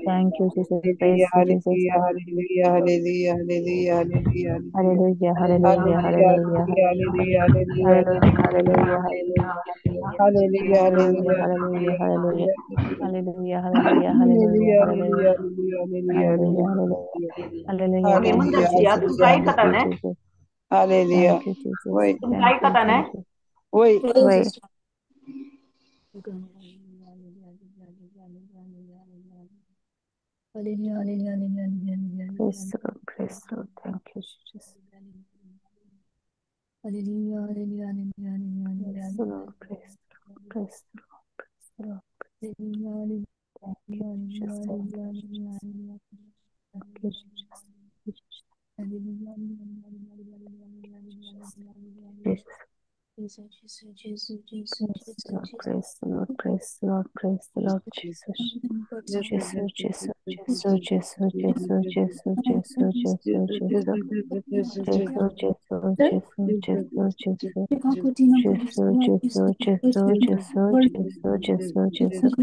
Thank you, Jesus. Praise you, Jesus. hallelujah, hallelujah, hallelujah, hallelujah. Hallelujah. Hallelujah. Hallelujah. Hallelujah. Hallelujah. Hallelujah. Hallelujah, Hallelujah. hallelujah, Hallelujah. hallelujah, Hallelujah. Hallelujah. Hallelujah. hallelujah, Hallelujah. Hallelujah. Thank you, म्हणतात Jesus. तुमचं Thank ऐकता you, ना, Jesus. hallelujah. Thank you, Jesus. Wait, तुमचं Thank you, ऐकता ना. Jesus. wait. Wait. Praise the Lord. Praise the Lord. Thank you, Jesus. Praise the Lord. Praise the Lord. Praise the Lord. Praise the Lord. Thank you, Jesus. Thank you, Jesus. Thank you, Jesus. Jesus. Jesus. Praise the Lord, praise the Lord, praise the Lord, Jesus. Jesus, Jesus, Jesus, Jesus, Jesus, Jesus, Jesus, Jesus, Jesus.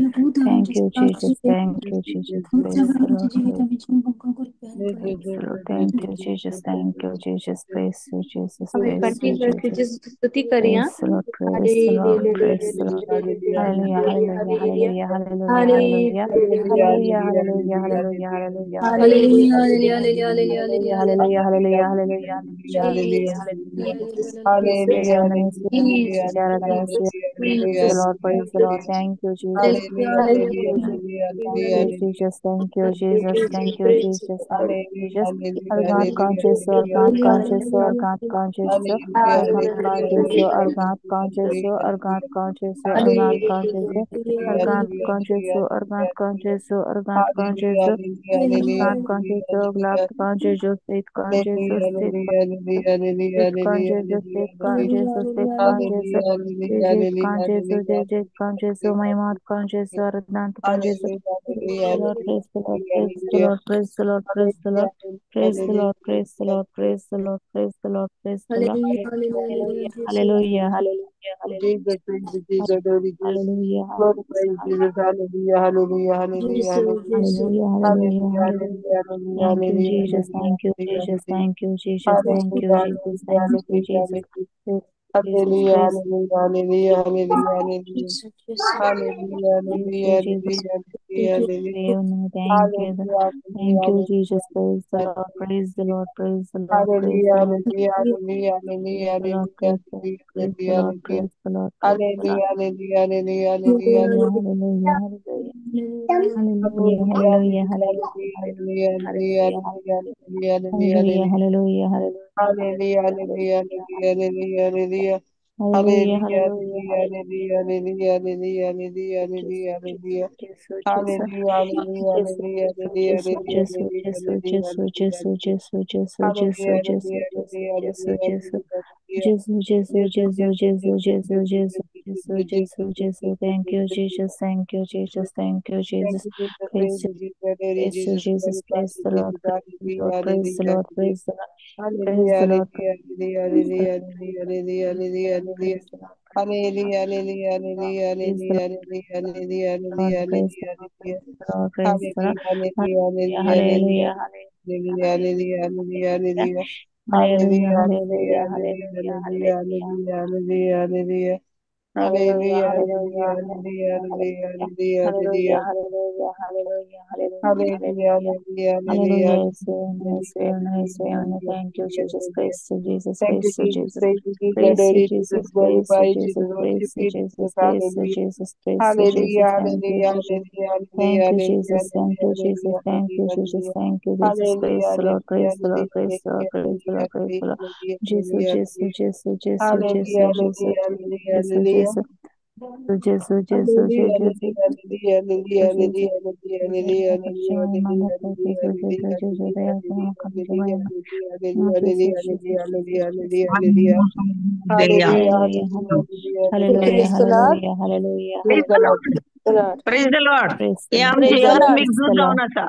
Thank you, Jesus. Thank you, Jesus. Praise the Lord. Thank you, Jesus. Thank you, Jesus. Praise you, Jesus. हमें Praise you, continue करके Jesus. जिस स्तुति करें Praise the Lord. Praise the Lord. Praise the Lord. Hallelujah, hallelujah, hallelujah, hallelujah, hallelujah. Hallelujah, hallelujah, hallelujah, hallelujah, hallelujah, hallelujah, hallelujah, hallelujah, hallelujah, hallelujah, hallelujah. Praise the Lord, praise the Lord. Thank you, Jesus. Thank you, Jesus. Thank you, Jesus. Thank you, Jesus. Thank you, Jesus. Are not conscious, are not conscious, are not conscious, are not conscious, are not conscious, are not conscious, are not conscious, are not conscious, are not conscious, are not conscious, not conscious, left conscious, state conscious, state conscious, state conscious, state conscious, digit conscious, digit conscious, my mouth conscious, or not conscious. Praise the Lord, praise the Lord, praise the Lord, praise the Lord, praise the Lord, praise the Lord, praise the Lord, praise the Lord, praise the Lord, praise the Lord. Hallelujah, hallelujah, hallelujah, hallelujah, hallelujah, hallelujah, hallelujah, hallelujah. Thank you, Jesus. Thank you, Jesus. Thank you, Jesus. Thank you, Jesus. Thank you, Jesus. Praise Jesus. Praise you, Jesus. Thank you. Thank you, Jesus. Praise the Lord. Praise the Lord. Praise the Lord. Praise the Lord. Praise the Lord. Praise the Lord. Praise the Lord. Praise the Lord. Praise the Lord. Hallelujah. Hallelujah. Hallelujah. Hallelujah. Hallelujah. Hallelujah. Hallelujah. Hallelujah. Hallelujah. Hallelujah. Hallelujah. Thank you, Jesus. Thank you, Jesus. Thank you, Jesus. Praise you, Jesus. Praise the Lord. Praise the Lord. Praise the Lord. Praise the Lord. Praise the Lord. Praise the Lord. Praise the Lord. Praise the Lord. Praise the Lord. Praise the Lord. Praise the Lord. Hallelujah. Hallelujah. Hallelujah. Hallelujah. Hallelujah. Hallelujah. Hallelujah. Hallelujah, hallelujah, hallelujah, hallelujah, hallelujah, hallelujah, hallelujah, hallelujah, hallelujah, hallelujah. Thank you, Jesus. Praise you, Jesus. Praise you, Jesus. Praise you, Jesus. Praise you, Jesus. Praise you, Jesus. Praise you, Jesus. Praise you, Jesus. Thank you, Jesus. Thank you, Jesus. Thank you, Jesus. Thank you, Jesus. Thank you, Jesus. Praise the Lord. Praise the Lord. Praise the Lord. Praise the Lord. Praise the Lord. Jesus, Jesus, Jesus, Jesus, Jesus, Jesus, Jesus, Jesus. Jesus, Jesus, Jesus, Hallelujah, Praise the Lord. hallelujah, hallelujah, Praise the Lord. The Lord. Praise the Lord. praise the हे Lord, आमचे Praise the Lord. आत्मिक praise दूध the जावन Lord. आसा.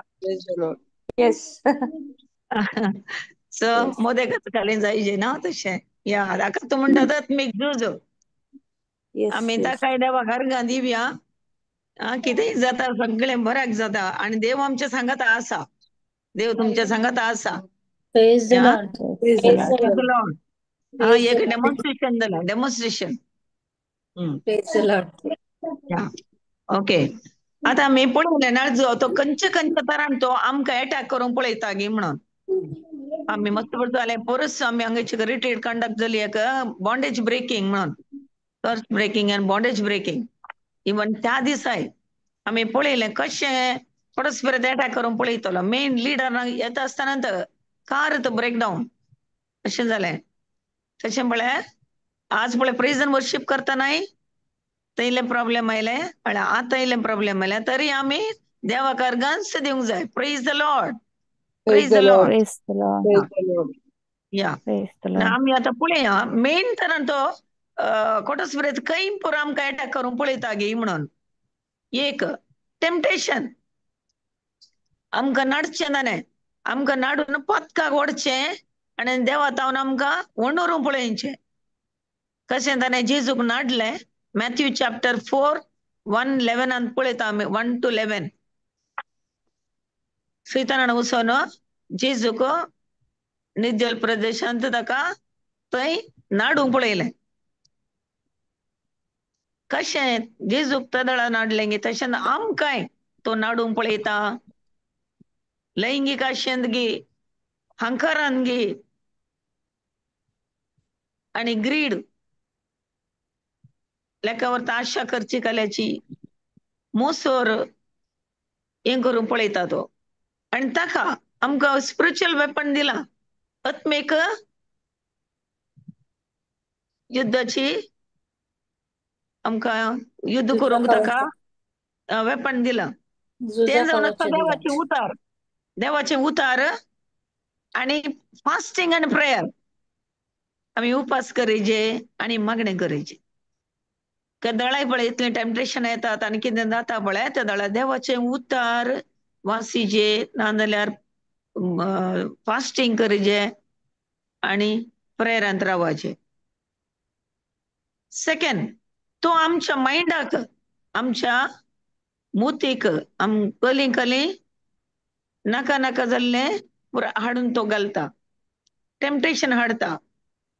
Yes. So मोदेकाच घालीन जायचे ना तशें या ताका तूं म्हणटा आत्मिक झूज Yes. आमी Yes. ताका देवाकार दिवया कितेंय जाता सगळें बऱ्याक जाता आनी देव आमच्या सांगात आसा देव तुमच्या सांगात आसा Praise the Lord. Praise the Lord. Praise the Lord. Praise एक the Lord. डेमॉन्स्ट्रेशन जालें demonstration Praise the Lord. Okay आता आमी पळयलें नाळजो तो कंचे तरान तो आमकां अटॅक करूंक पळयता गे म्हणून आमी मस्त जालें परस आमी हांगाची रिट्रीट कंडक्ट जाली एक बॉन्डेज ब्रेकिंग म्हणून curse breaking and bondage breaking even त्या दिसाय आमी पळयलें कशें परस्पर अटॅक करूंक पळयतलो मेन लिडर येता आसतना कार तो ब्रेकडावन अशें जालें तशें म्हळ्यार आज पळय प्रेज एंड वर्शीप करतनाय तैले प्रॉब्लेम आयले म्हळ्यार आतां इल्ले प्रॉब्लेम आयले तरी आमी देवाक अर्गांस दिवंक जाय praise the Lord praise the Lord Praise the Lord. या Praise the Lord. आमी आतां पळया मेन तरान तो कोटस्प्रेत कैम पुर आमकां अटॅक करून पळयता गे म्हणून एक टेम्पटेशन आमकां नाडचें जालें आमकां नाडून पथकाक ओडचें आनी देवा तावन आमकां वंडोरून पळोवचें कशें ताणें जेजूक नाडलें मॅथ्यू चॅप्टर 4 1:11 पळयता आमी 1 to 11 सैतानान वचोन जेजूक निर्जल प्रदेशांत ताका थंय नाडूंक पळयलें कशें जेजूक तदळा नाडलें गे तशें आमकांय तो नाडूंक पळयता लैंगीक आशेंत गे हंकारान गे आनी ग्रीड लेकावरता आशा करची काल्याची मोसोर हें करून पळयता तो आनी ताका आमकां स्पिरिच्युअल वेपन दिला आत्मीक युद्धाची आमकां युद्ध करूंक ताका वेपन दिला तें जावन आसा देवाचे उतार आनी फास्टींग आनी प्रेयर आमी उपास करीचे आनी मागणें करीचें दळाय पळय इतलें टेम्पटेशन येतात आनी कितें जाता पळय त्या दळा देवाचे उतार वासीचे नाजाल्यार फास्टींग करीचे आनी प्रेयरांत रावचे सेकंड तो आमच्या मायंडाक आमच्या मुतीक कली कली नाका नाका जाल्लें हाडून तो घालता टेम्पटेशन हाडटा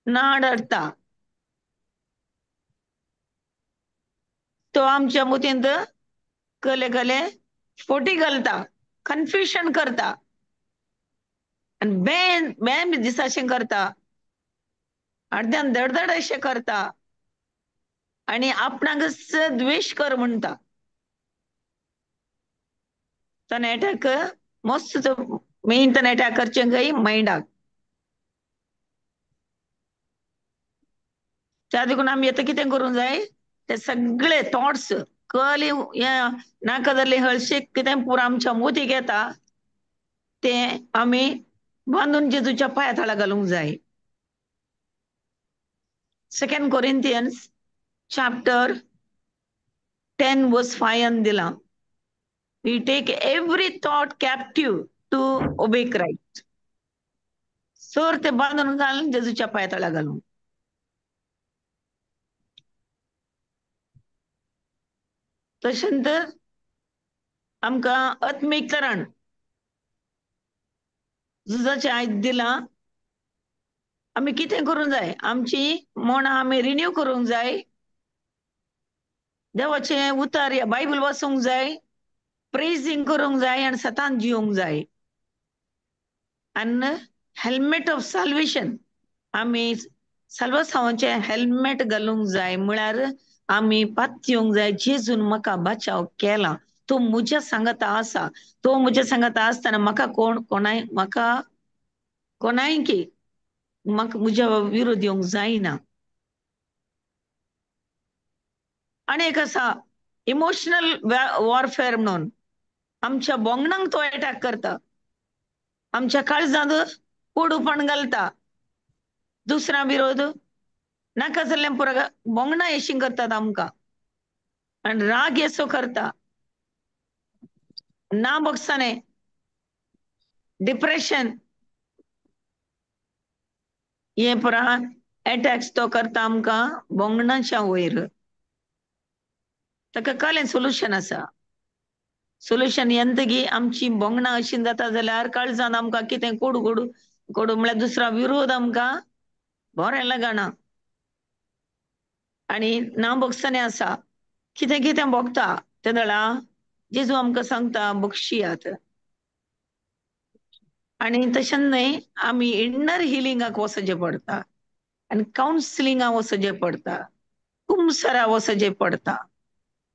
नाड हाडटा तो आमच्या मुतींत कले कले फोटी घालता कन्फ्युशन करता आनी बेन दिसाशें करता अर्द्यान धडधड अशें करता आनी आपणाकच द्वेश कर म्हणटा ताणें अटॅक मस्त मेन ताणें अटॅक करचें खंय मायंडाक त्या देखून आमी आतां कितें करूंक जाय ते सगळे थॉट्स कली नाका जाल्ले हळशीक कितें पुरो आमच्या मोतीक येता ते आमी बांदून जेजूच्या पांया तळा घालूंक जाय सेकंड कोरिंथियन्स चॅप्टर 10 verse 5 दिला we take every thought captive to obey Christ सोर ते बांदून घालून जेजूच्या पांया तळा घालूंक तशेंच आमकां आत्मीक तरण झुजाचें आयज दिलां आमी कितें करूंक जाय आमची मोणां आमी रिन्यू करूंक जाय देवाचें उतार या बायबल वाचूंक जाय प्रेझींग करूंक जाय आनी सतान जिवंक जाय आनी हेल्मेट ऑफ साल्वेशन आमी साल्वासांवाचें हेल्मेट घालूंक जाय म्हळ्यार आमी पातयेवंक जाय जेजून म्हाका बचाव केला तो म्हज्या सांगाता आसा तो म्हज्या सांगाता आसतना म्हाका कोणायकी म्हाका म्हज्या विरोध येवंक जायना आनी एक आसा इमोशनल वॉरफेअर म्हणून आमच्या बोंगणांक तो अटॅक करता आमच्या काळजांत कोडूपण घालता दुसऱ्या विरोध नाका जाल्लें पुरो बोंगणां येशीं करतात आमकां आनी राग येसो करता ना बोगसाणें डिप्रेशन हे पुरा अटॅक्स तो करता आमकां बोंगणाच्या वयर ताका कळ्ळें सोल्युशन आसा सोल्युशन येतगी आमची बोंगणां अशीं जाता जाल्यार काळजांत आमकां कितें कोडू कोडू कोडू म्हळ्यार दुसरा विरोध आमकां बरें लागना आनी ना बोगसाणें आसा कितें कितें बोगता ते दळा जेजू आमकां सांगता बोगशियात आनी तशें न्हय आमी इन्नर हिलिंगाक वचचें पडटा आनी कावन्सिलिंगाक वचचें पडटा कुमसरा वचचें पडटा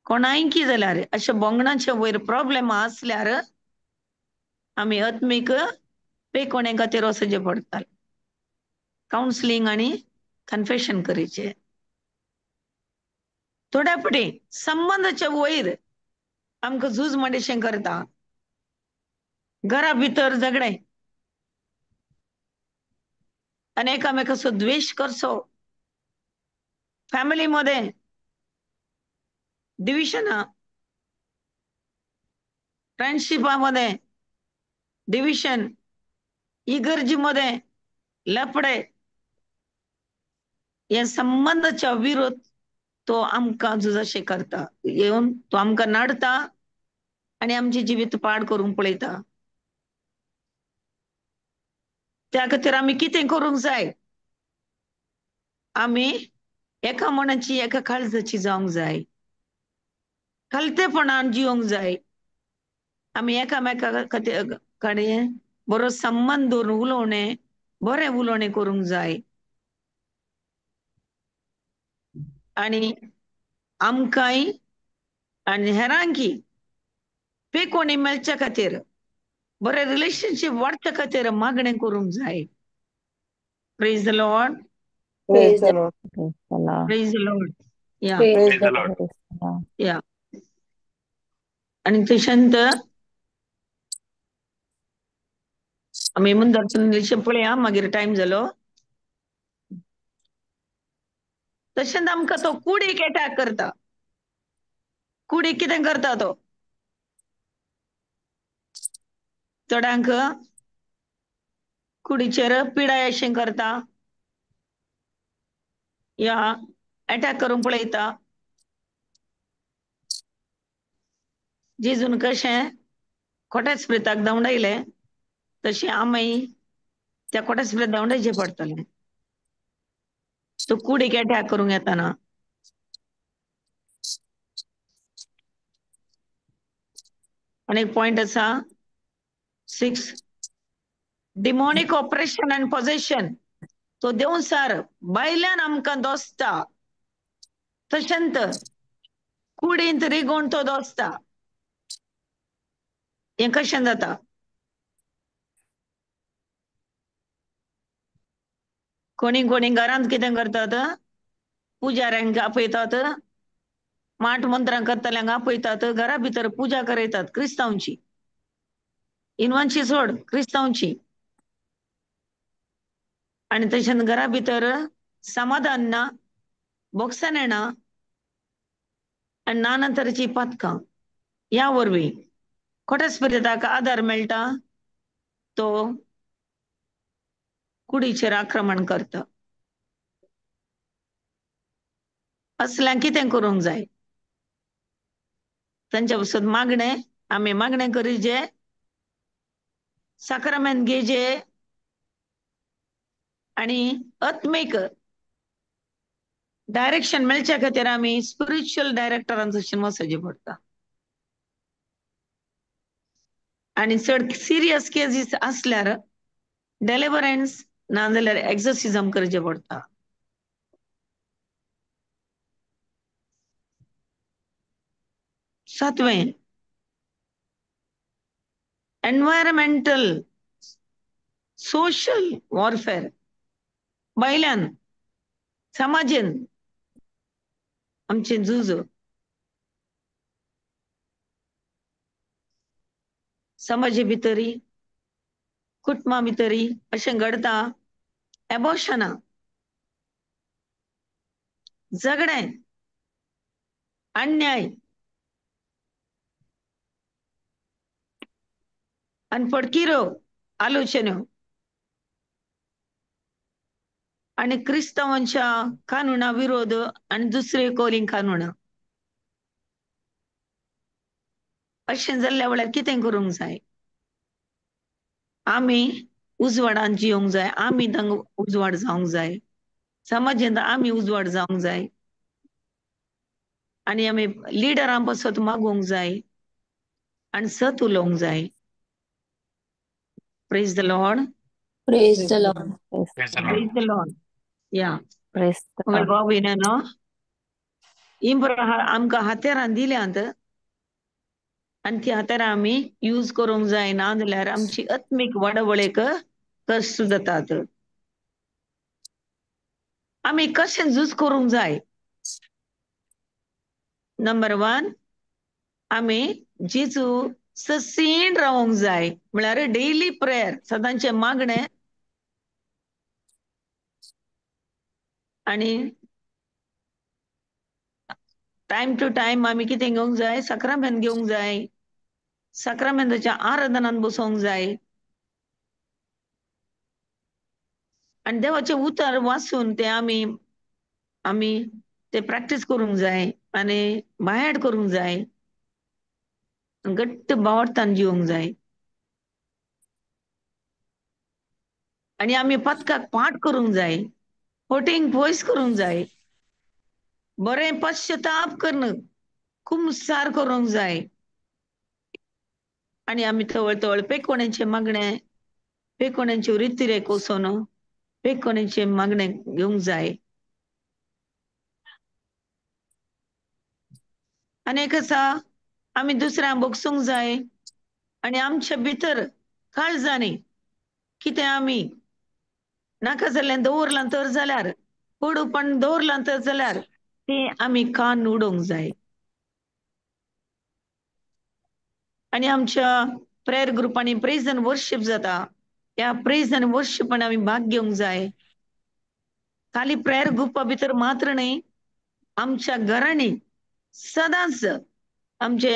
कोणायकी जाल्यार अशे बोंगणाचे वयर प्रॉब्लेम आसल्यार आमी आत्मीक पेकोणे खातीर वचचें पडटा कावन्सिलींग आनी कन्फेशन करीचें थोड्या फावटी संबंदाच्या वयर आमकां झूज मांडेशें करता घरा भितर झगडे आनी एकामेकाचो द्वेश करचो फॅमिलीमध्ये डिव्हिजन, फ्रेंडशिपामध्ये डिव्हिजन, इगर्जीमध्ये लफडे, या संबंधाच्या विरोध तो आमका झुजाशे करता, येऊन तो आमका नाडता आणि आमची जिवीत पाड करून पळयता. त्या खातीर आमी कितें करूंक जाय? आमी एका मनाची एका काळजाची जावंक जाय, खालतेपणान जिवंक जाय. आमी एकामेका कडेन बरो संबंध दवरून उलोवणें, बरें उलोवणें करूंक जाय. आणि आमकांय आनी हेरांकी पेकोणी मेळच्या खातीर, बरें रिलेशनशीप वाडच्या खातीर मागणें करूंक जाय. Praise the Lord. Praise the Lord. Praise the Lord. Praise the Lord. या Praise the Lord. Praise the Lord. या आणि तशेंत आमी मुंदरसून इल्लेशें पळया, मागीर टायम जालो. तशेंच आमकां तो कुडीक अटॅक करता. कुडीक कितें करता तो? चोडांक कुडीचेर पिडाय अशें करता, या अटॅक करूंक पळयता. जेजून कशें खोट्या स्पिरिताक दवंडयलें, तशें आमीय त्या खोट्या स्पिरिताक दवंडयचें पडटलें. तो कुडीक अटॅक करूंक येताना. आनी एक पॉइंट आसा 6, डिमोनीक ऑपरेशन एंड पोजेशन. तो देवसार भायल्यान आमकां दोसता, तशेंत कुडींत रिगोवन तो दोसता. हें कशें जाता? कोणी कोणी घरांत कितें करतात? पुजाऱ्यांक आपयतात, माट मंत्रां करतल्यांक आपयतात, घरा भितर पुजा करयतात क्रिस्तांवची. इनवांची सोड, क्रिस्तांवची. आनी तशेंच घरा भितर समाधान ना, बोगसान येना, आनी नाना तरेची पथकां. ह्या वरवीं खोट्या स्पिरिताक आदार मेळटा, तो कुडीचेर आक्रमण करता. असल्यांक कितें करूंक जाय? तांचे पासून मागणें, आमी मागणें करीचे, साक्रामेंत घेवचे, आनी आत्मीक डायरेक्शन मेळच्या खातीर आमी स्पिरिच्युअल डायरेक्टरान थंयच्यान वचचें पडटा. आनी चड सिरियस केसीस आसल्यार डेलिव्हरन्स नाजाल्यार एक्झॉर्सिझम करचें पडटा. सातवें, एनवायरमेंटल सोशल वॉरफेअर. भायल्यान समाजीन आमचें झूज. समाजा भितरी, कुटुंबा भितरी अशें घडता. एबॉर्शनां, झगडें, अन्याय, आनी फटकिरो आलोचन्यो, आनी क्रिस्तांवांच्या कानुना विरोध आनी दुसरे कोलीं कानुना. अशें जाल्ल्या वेळार कितें करूंक जाय? आमी उजवाडान जिवंक जाय, आमी तांकां उजवाड जावंक जाय, समाजांत आमी उजवाड जावंक जाय, आनी आमी लिडरां पासत मागोवंक जाय, आनी सत उलोवंक जाय. Praise the Lord. Praise the Lord. Praise the Lord. Praise the Lord. या Praise the मंगळ Lord. भाव भयणानो, आमकां हातेरां दिल्यांत, आनी ती हातेरां आमी यूज करूंक जाय, ना जाल्यार आमची आत्मीक वडवळेक कश्ट जातात. आमी कशें झूज करूंक जाय? नंबर 1, आमी जेजू ससीण रावंक जाय, म्हळ्यार डेली प्रेयर, सदांचें मागणें, आनी टाइम टू टाइम आम्ही कितें घेवंक जाय, साक्रामेंत घेवंक जाय, साक्रामेंताच्या आराधनान बसोंक जाय आणि देवाचे उतर वाचून ते आम्ही ते प्रॅक्टिस करूंक जाय आणि बायहाड करूंक जाय, घट्ट बावडतान जिवंक जाय आणि आम्ही पथकाक पाठ करूंक जाय, फोटींक वॉयस करूंक जाय, बरें पश्चाताप करणं खुमसार करूंक जाय आणि आम्ही तवळ पेकोण्याचे मागणे, पेकोण्याचे रितीरेख वचोन पेकोण्याचे मागणे घेवंक जाय. अनेक आसा आम्ही दुसऱ्यांक बोगसूंक जाय आणि आमच्या भितर काळजांनी कितें आम्ही नाका जाल्लें दवरलां तर जाल्यार, पडूपण दवरलां तर जाल्यार ते आम्ही कान उडोवंक जाय आणि आमच्या प्रेयर ग्रुपांनी प्रेज अँड वर्शिप जाता, त्या प्रेज अँड वर्शिपान आम्ही भाग घेवंक जाय. खाली प्रेयर ग्रुपा भितर मात्र न्ही, आमच्या घरांनी सदांच आमचे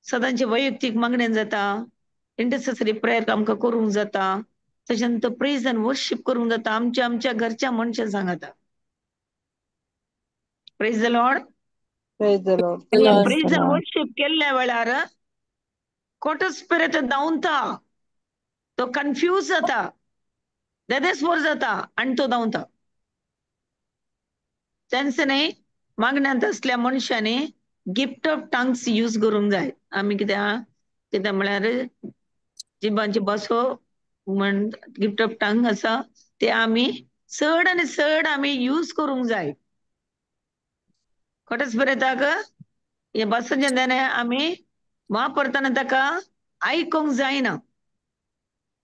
सदांचे वैयक्तीक मागणे जाता, इंटरसेसरी प्रेयर आमकां करूंक जाता, तशें नंतर प्रेज अँड वर्शिप करूंक जाता आमच्या घरच्या मनशां सांगाता. Praise the Lord. Praise the Lord. आणि Praise praise the and Lord. Worship केल्ल्या वेळार खोटो स्पिरिट धांवता, तो कन्फ्यूज जाता, देदेस्वर जाता आणि तो धांवता. तेंच न्ही मागण्यांत असल्या मनशांनी गिफ्ट ऑफ टंग्स यूज करूंक जाय. आमी कित्याक म्हळ्यार जिबांची बसो म्हण गिफ्ट ऑफ टंग आसा ते आमी चड आनी चड आमी यूज करूंक जाय. खोटे स्पिरिटाक हे बसचे देणे आमी वापरतना ताका आयकूंक जायना,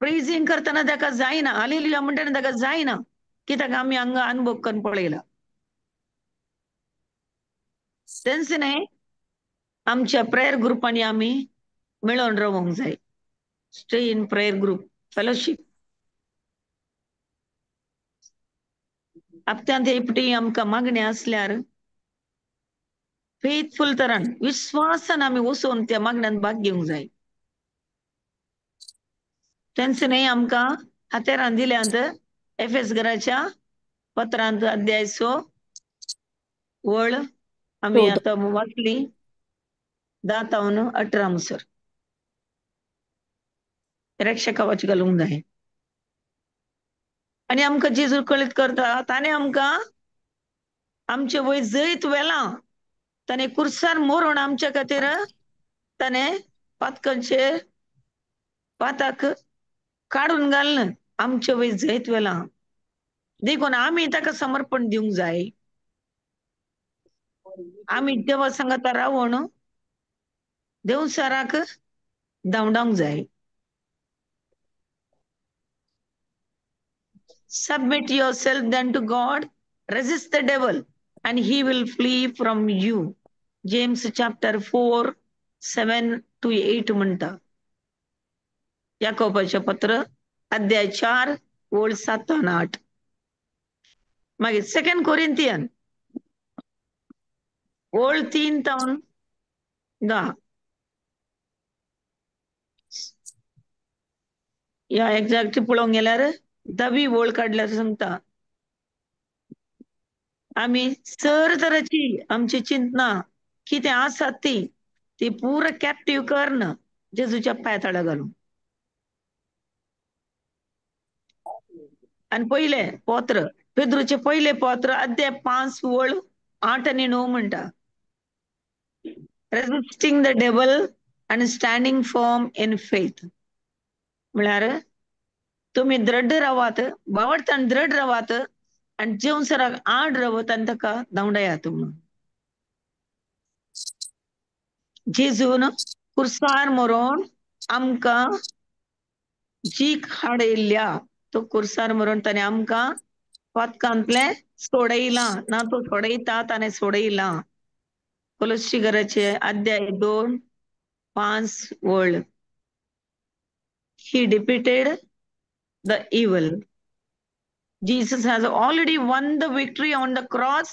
प्रेझिंग करतना ताका जायना, हालेलुया म्हणटना ताका जायना, कित्याक आमी हांगा अनुभव करून पळयला. तेंच न्ही आमच्या प्रेयर ग्रुपांनी आमी मेळोन रावंक जाय. Stay in prayer group fellowship. हप्त्यांत एकपटी आमकां मागणी असल्यार फेथफुल तरान विश्वासान आमी वचून त्या मागण्यान भाग घेवंक जाय. तेंच न्ही आमकां हातेरान दिल्यांत एफेस घराच्या पत्रांत अध्याय 6 वळ आमी आतां वाचली 10 तावन 18 मुसर रक्षकावाच घालूंक जाय. आणि आमकां जेजू कळीत करता ताणें आमकां आमचे वय जैत वेलां ताणें कुर्सार मोरून आमच्या खातीर ताणें पातकांचेर पाताक काडून घालन आमचे वय जैत वेलां देखून आमी ताका समर्पण दिवंक जाय. आमी देवा सांगाता रावून देवसाराक धांवडावंक जाय. Submit yourself then to God, resist the devil, and he will flee from you. James chapter 4, 7 to 8 म्हणता. याकोबाचे पत्र अध्याय 4 ओळ 7 आणि 8. मागीर 2 कोरिंथियन ओळ 3 तावन 10. या एक्झॅक्ट पळोवंक गेल्यार 10वी ओळ काडल्यार सांगता आमी सर तराची आमची चिंतना कितें आसात ती पूर कॅप्टीव करण जेजूच्या पांयतळा घालून. आणि पहिले पत्र पेद्रूचे पहिले पत्र अध्याय 5 ओळ 8 आणि 9 म्हणटा resisting the devil and standing firm in faith. म्हळ्यार तुम्ही दृढ रावात, बावडतान दृढ रावात आणि जेवसराक आड रावत आणि ताका धांवडायात म्हणून. जेजून कुर्सार मरोन आमकां जीक हाडयल्या, तो कुर्सार मरोन ताणें आमकां पातकांतले सोडयलां ना, तो सोडयता ताणें सोडयलां. कोलोसी घराचे अध्याय 2 5 ओळ. He defeated the evil. Jesus has already won the victory on the cross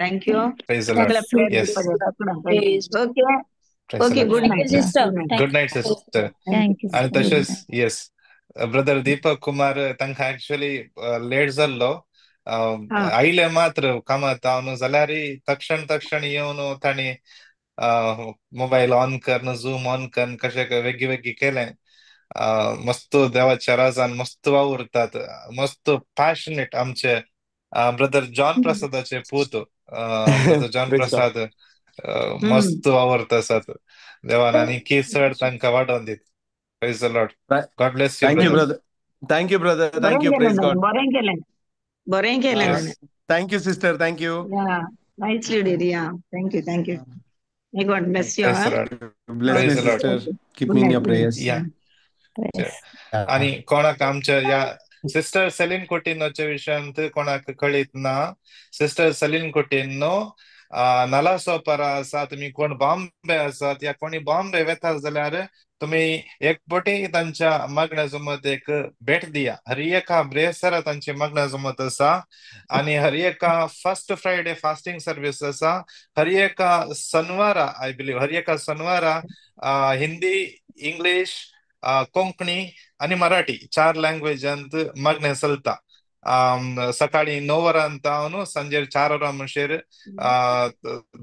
thank you Praise the Lord. सगळ्या Yes. Prayer okay Praise the okay Lord. Good Thank you, night sister. Good night, sister. Thank you, आणि sister. Good तशेंच night. Yes brother Deepak Kumar तांकां actually let जाल्लो हा आयले मात्र कामात न्हू जाल्यार तक्षण येवन तांणी मोबायल ऑन करन झूम ऑन करन कशें वेगळी वेगळी केलें मस्त देवाच्या राजान मस्त वावुरतात मस्त पॅशनेट आमचे ब्रदर जॉन प्रसादाचे पूत ब्रदर जॉन Praise God. प्रसाद मस्त वावरता आसात देवान आनी की चड तांकां वाडोवन दीत praise the Lord God bless you Thank you, brother brother. Thank you, brother. बरें Thank you. केलें Praise God. बरें केलें बरें केलें Uh, ताणें thank you, sister. Thank you. या नाईसली डिड या thank you may God bless you praise the Lord Bless me, Praise the Lord. sister. Keep good me in night your prayers. या Praise. आणि कोणाक आमच्या या सिस्टर सलीन कुटीनोच्या विशयांत कोणाक कळीत ना सिस्टर सलीन कुटीनो नालासोपारा आसा तुम्ही कोण बॉम्बे आसात या कोणी बॉम्बे वेतात जाल्यार तुम्ही एक बोटी तांच्या मग्न जमत एक भेट दिया हर एका ब्रेसरा तांची मग्न जमत आसा आणि हर एका फर्स्ट फ्रायडे फास्टिंग सर्विस आसा हर एका शनिवारा आय बिलीव हर एका शनिवारा हिंदी इंग्लिश कोंकणी आणि मराठी 4 लँग्वेजांत मग्न चलता सकाळी 9 वरांत न्हू सांजे 4 वरां म्हणशेर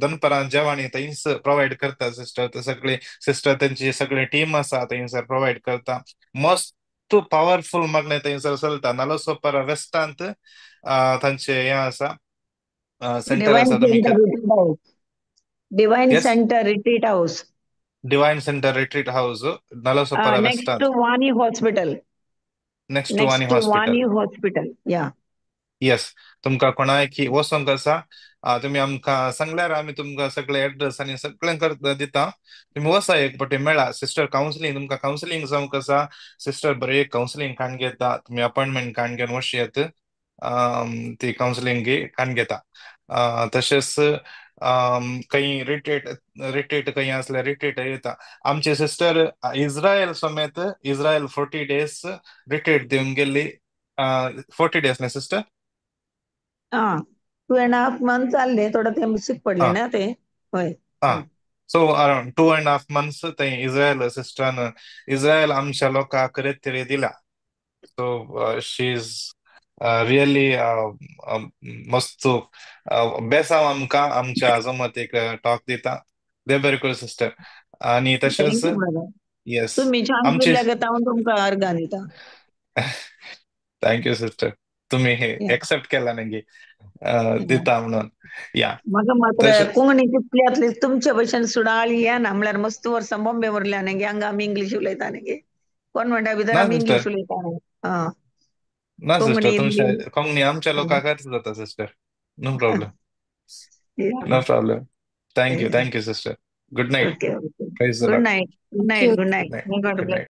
दनपरां जेवण थंयच प्रोवायड करता सिस्टर सगळे सिस्टर त्यांची सगळे टीम आसा थंयसर प्रोवायड करता मस्त पॉवरफुल मग्न थंयसर चलता नालोसोपारा वेस्टांत तांचे हें आसा सेंटर डिवाइन आसा तुमी centre retreat house divine yes centre retreat house divine centre retreat house Nallasopara next वेस्टांत to Vani hospital next to Vani next to hospital Vani hospital या येस तुमकां कोणायकी वचोंक आसा तुमी आमकां सांगल्यार आमी तुमकां सगळे एड्रेस आनी सगळें दिता तुमी वसा एक पावटी मेळा सिस्टर कावन्सिलींग तुमकां कावन्सिलींग जावंक आसा सिस्टर बरें कावन्सिलींग काण घेता तुमी अपॉयंटमेंट काण घेवन वचयात ती कावन्सिलींग काण घेता तशेंच खंय रिट्रीट खंय आसल्यार रिट्रीट येता आमची सिस्टर इस्रायल समेत इस्रायल 40 days रिट्रीट दिवन गेल्ली 40 days न्ही सिस्टर 2.5 months चालले थोडं ते मिस्टेक पडले ना ते होय सो अराउंड 2.5 months थंय इस्रायल सिस्टरान इस्रायल आमच्या लोकांक रेत्तरी दिला सो शी इज रियली मस्त बेसांव आमकां आमच्या जमत एक टॉक दिता दे बरें करूं सिस्टर आणि तशेंच येस तुम्ही छान आमची केल्यागत हांव तुमकां अर्गां दिता थँक्यू सिस्टर तुम्ही हे एक्सेप्ट केला नाही दिता म्हणून या म्हाका मात्र कोंकणी तितल्यातली तुमचे भशेन सुडाळी येना म्हळ्यार मस्त वर्सां बॉम्बे व्हरल्या न्ही हांगा आमी इंग्लीश उलयता न्ही कॉन्व्हेंटा भितर ना आमी सिस्टर इंग्लीश उलयता न्ही ना सिस्टर कोंकणी तुमच्या कोंकणी आमच्या लोकांकच जाता sister no problem no problem thank you sister good night okay praise the good Lord night good night good night good night